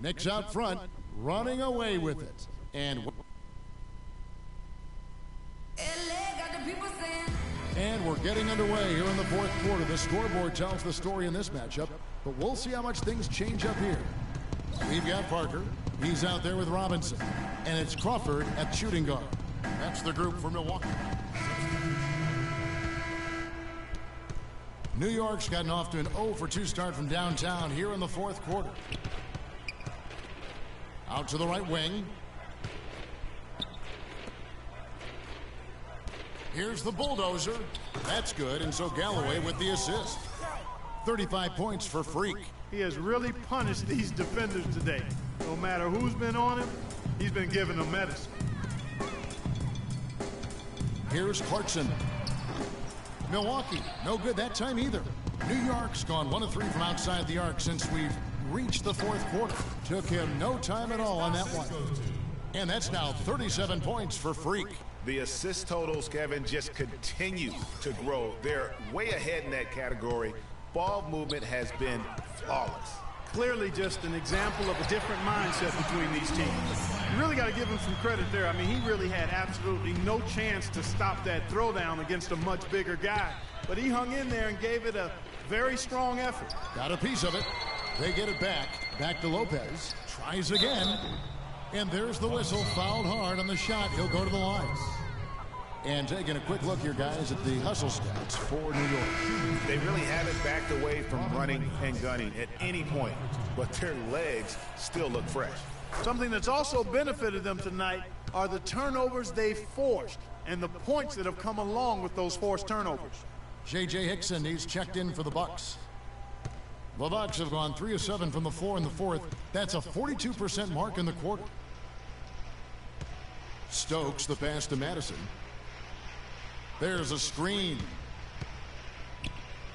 Knicks out front, running away with it. And we're getting underway here in the fourth quarter. The scoreboard tells the story in this matchup, but we'll see how much things change up here. We've got Parker. He's out there with Robinson. And it's Crawford at shooting guard. That's the group for Milwaukee. New York's gotten off to an 0-for-2 start from downtown here in the fourth quarter. Out to the right wing. Here's the bulldozer. That's good, and so Galloway with the assist. 35 points for Freak. He has really punished these defenders today. No matter who's been on him, he's been giving them medicine. Here's Clarkson. Milwaukee, no good that time either. New York's gone 1 of 3 from outside the arc since we've reached the fourth quarter. Took him no time at all on that one. And that's now 37 points for Freak. The assist totals, Kevin, just continue to grow. They're way ahead in that category. Ball movement has been flawless. Clearly just an example of a different mindset between these teams. You really got to give him some credit there. I mean, he really had absolutely no chance to stop that throwdown against a much bigger guy. But he hung in there and gave it a very strong effort. Got a piece of it. They get it back. Back to Lopez. Tries again. And there's the whistle. Fouled hard on the shot. He'll go to the line. And taking a quick look here, guys, at the hustle stats for New York. They really haven't backed away from running and gunning at any point, but their legs still look fresh. Something that's also benefited them tonight are the turnovers they've forced and the points that have come along with those forced turnovers. J.J. Hickson, he's checked in for the Bucks. The Bucks have gone 3 of 7 from the floor in the fourth. That's a 42% mark in the quarter. Stokes, the pass to Madison. There's a screen.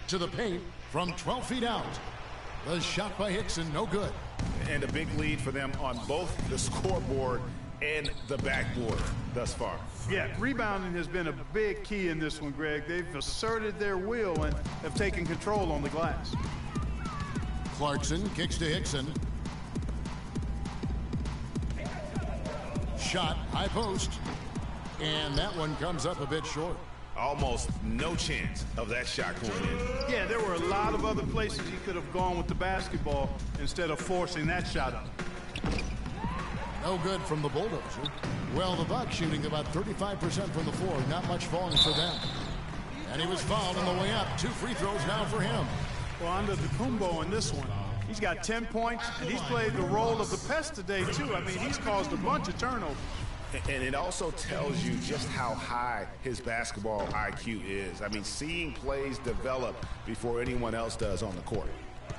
To the paint from 12 feet out. The shot by Hickson, no good. And a big lead for them on both the scoreboard and the backboard thus far. Yeah, rebounding has been a big key in this one, Greg. They've asserted their will and have taken control on the glass. Clarkson kicks to Hickson. Shot, high post. And that one comes up a bit short. Almost no chance of that shot going in. Yeah, there were a lot of other places he could have gone with the basketball instead of forcing that shot up. No good from the Bulldozer. Well, the Bucks shooting about 35% from the floor. Not much falling for them. And he was fouled on the way up. 2 free throws now for him. Well, under the Kumbo in this one, he's got 10 points, and he's played the role of the pest today, too. I mean, he's caused a bunch of turnovers. And it also tells you just how high his basketball IQ is. I mean, seeing plays develop before anyone else does on the court.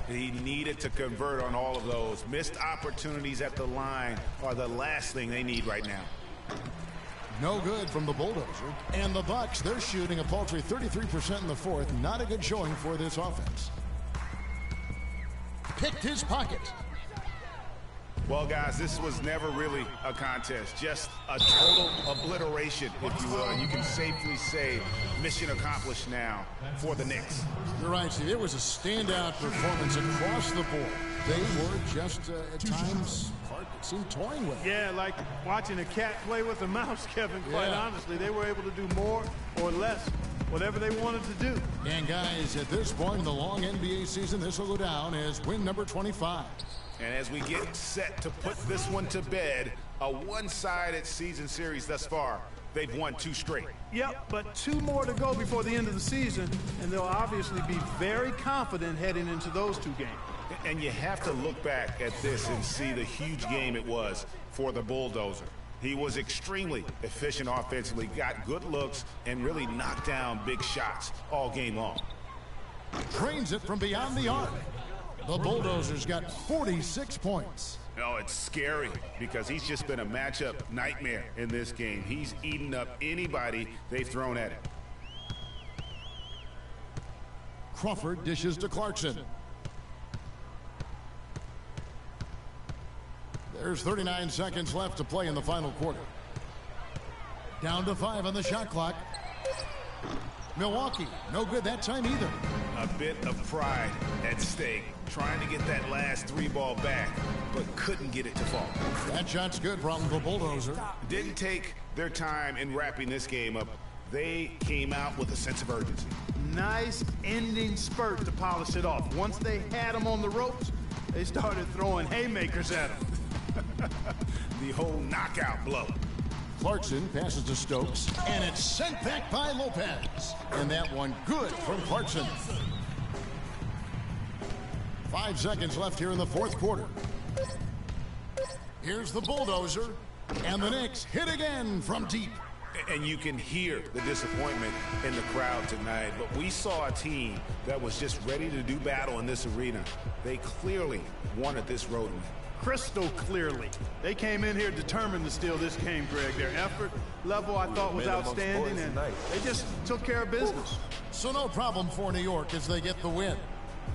He needed to convert on all of those. Missed opportunities at the line are the last thing they need right now. No good from the Bulldozer. And the Bucks, they're shooting a paltry 33% in the fourth. Not a good showing for this offense. Picked his pocket. Well, guys, this was never really a contest, just a total obliteration, if you will. And you can safely say mission accomplished now for the Knicks. You're right, Steve. It was a standout performance across the board. They were just, at times, it seemed toying with it. Yeah, like watching a cat play with a mouse, Kevin, quite honestly. They were able to do more or less, whatever they wanted to do. And, guys, at this point in the long NBA season, this will go down as win number 25. And as we get set to put this one to bed, a one-sided season series thus far, they've won 2 straight. Yep, but 2 more to go before the end of the season, and they'll obviously be very confident heading into those 2 games. And you have to look back at this and see the huge game it was for the Bulldozer. He was extremely efficient offensively, got good looks, and really knocked down big shots all game long. Drains it from beyond the arc. The Bulldozers got 46 points. Oh, it's scary because he's just been a matchup nightmare in this game. He's eaten up anybody they've thrown at him. Crawford dishes to Clarkson. There's 39 seconds left to play in the final quarter. Down to 5 on the shot clock. Milwaukee, no good that time either. A bit of pride at stake, trying to get that last 3 ball back, but couldn't get it to fall. That shot's good from the Bulldozer. Didn't take their time in wrapping this game up. They came out with a sense of urgency. Nice ending spurt to polish it off. Once they had him on the ropes, they started throwing haymakers at him. The whole knockout blow. Clarkson passes to Stokes, and it's sent back by Lopez. And that one good from Clarkson. 5 seconds left here in the fourth quarter. Here's the Bulldozer, and the Knicks hit again from deep. And you can hear the disappointment in the crowd tonight. But we saw a team that was just ready to do battle in this arena. They clearly wanted this road win. Crystal clearly. They came in here determined to steal this game, Greg. Their effort level, I thought, was outstanding, and they just took care of business. So no problem for New York as they get the win.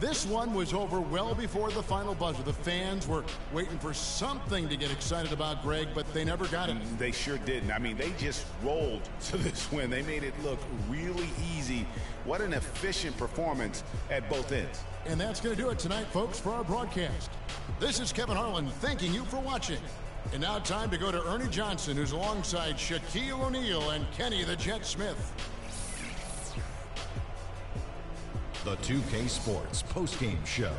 This one was over well before the final buzzer. The fans were waiting for something to get excited about, Greg, but they never got it. They sure didn't. I mean, they just rolled to this win. They made it look really easy. What an efficient performance at both ends. And that's going to do it tonight, folks, for our broadcast. This is Kevin Harlan thanking you for watching. And now time to go to Ernie Johnson, who's alongside Shaquille O'Neal and Kenny the Jet Smith. The 2K Sports postgame show.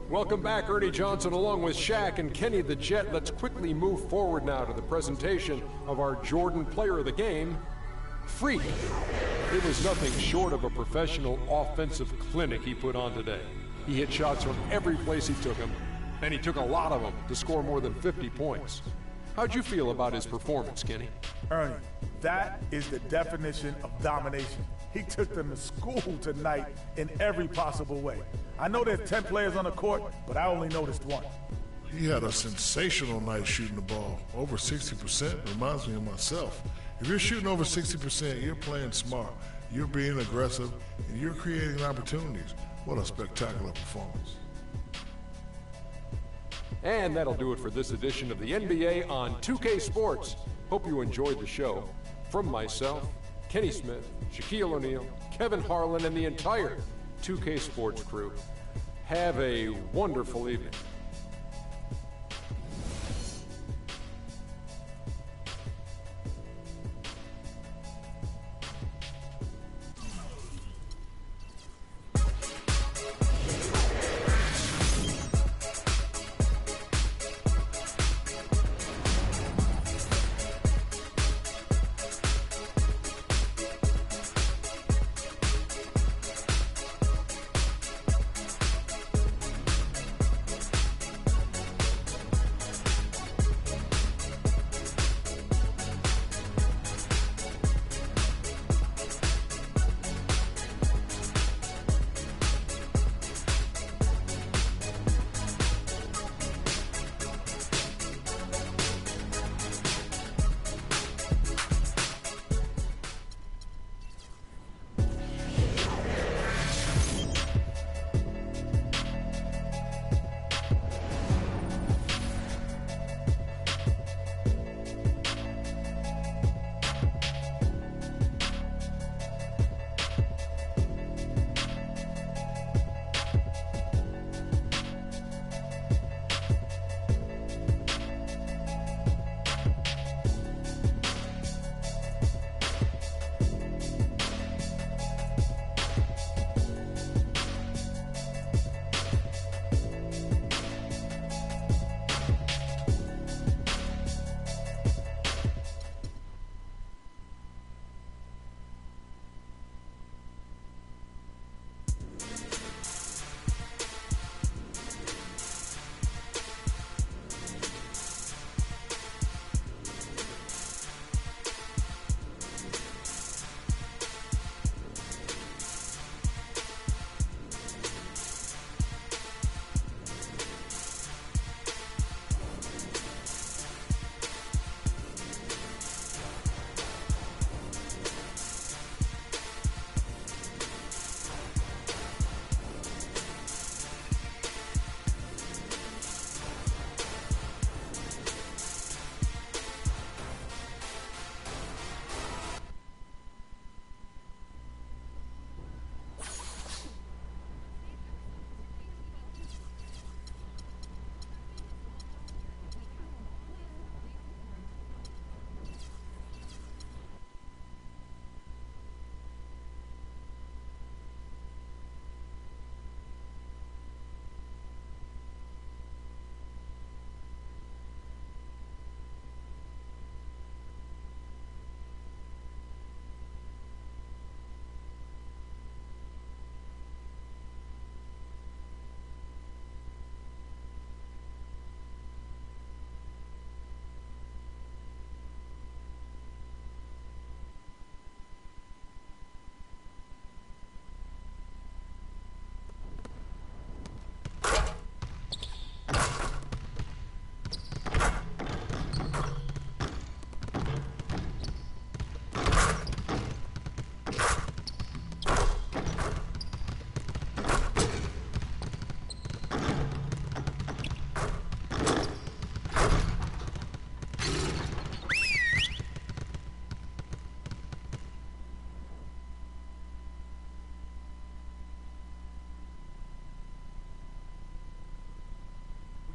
Welcome back, Ernie Johnson, along with Shaq and Kenny the Jet. Let's quickly move forward now to the presentation of our Jordan Player of the Game, Freak. It was nothing short of a professional offensive clinic he put on today. He hit shots from every place he took them, and he took a lot of them to score more than 50 points. How'd you feel about his performance, Kenny? Ernie, that is the definition of domination. He took them to school tonight in every possible way. I know there's 10 players on the court, but I only noticed one. He had a sensational night shooting the ball. Over 60% reminds me of myself. If you're shooting over 60%, you're playing smart. You're being aggressive, and you're creating opportunities. What a spectacular performance. And that'll do it for this edition of the NBA on 2K Sports. Hope you enjoyed the show. From myself, Kenny Smith, Shaquille O'Neal, Kevin Harlan, and the entire 2K Sports crew, have a wonderful evening.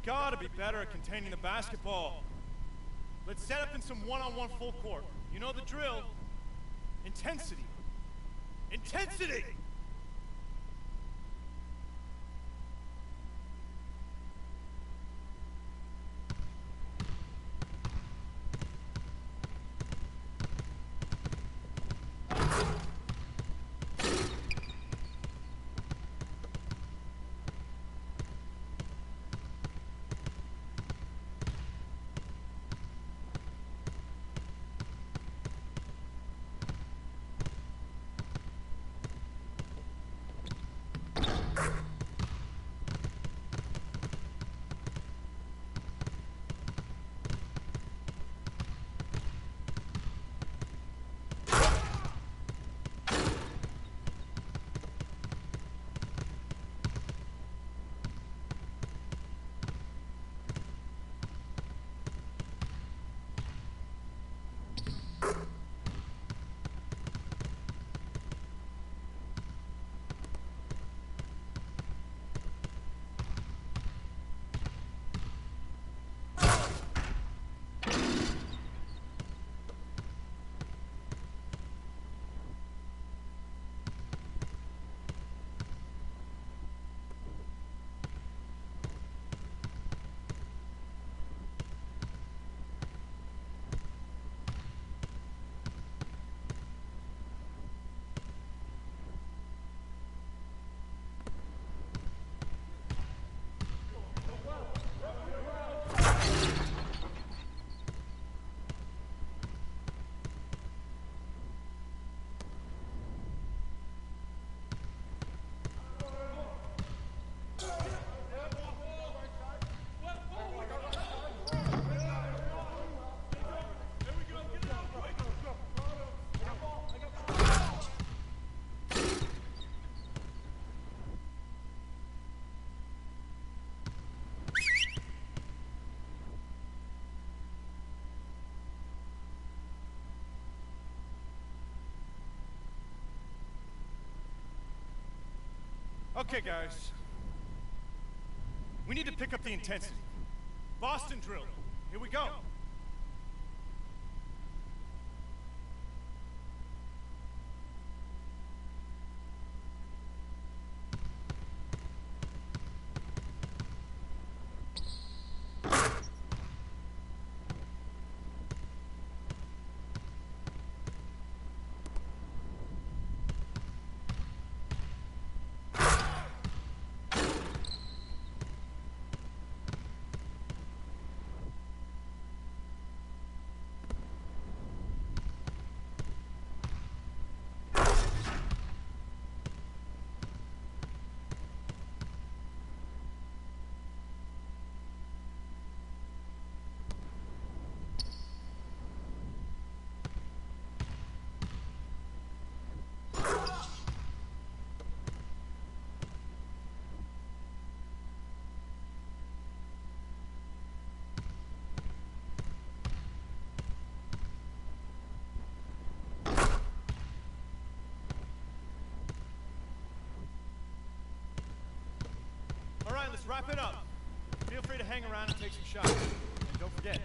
Gotta be better at containing the basketball. Let's set up in some one-on-one full court. You know the drill. Intensity. Intensity! Okay, guys. We need to pick up the intensity. Boston drill. Here we go. All right, let's wrap it up. Feel free to hang around and take some shots. And don't forget,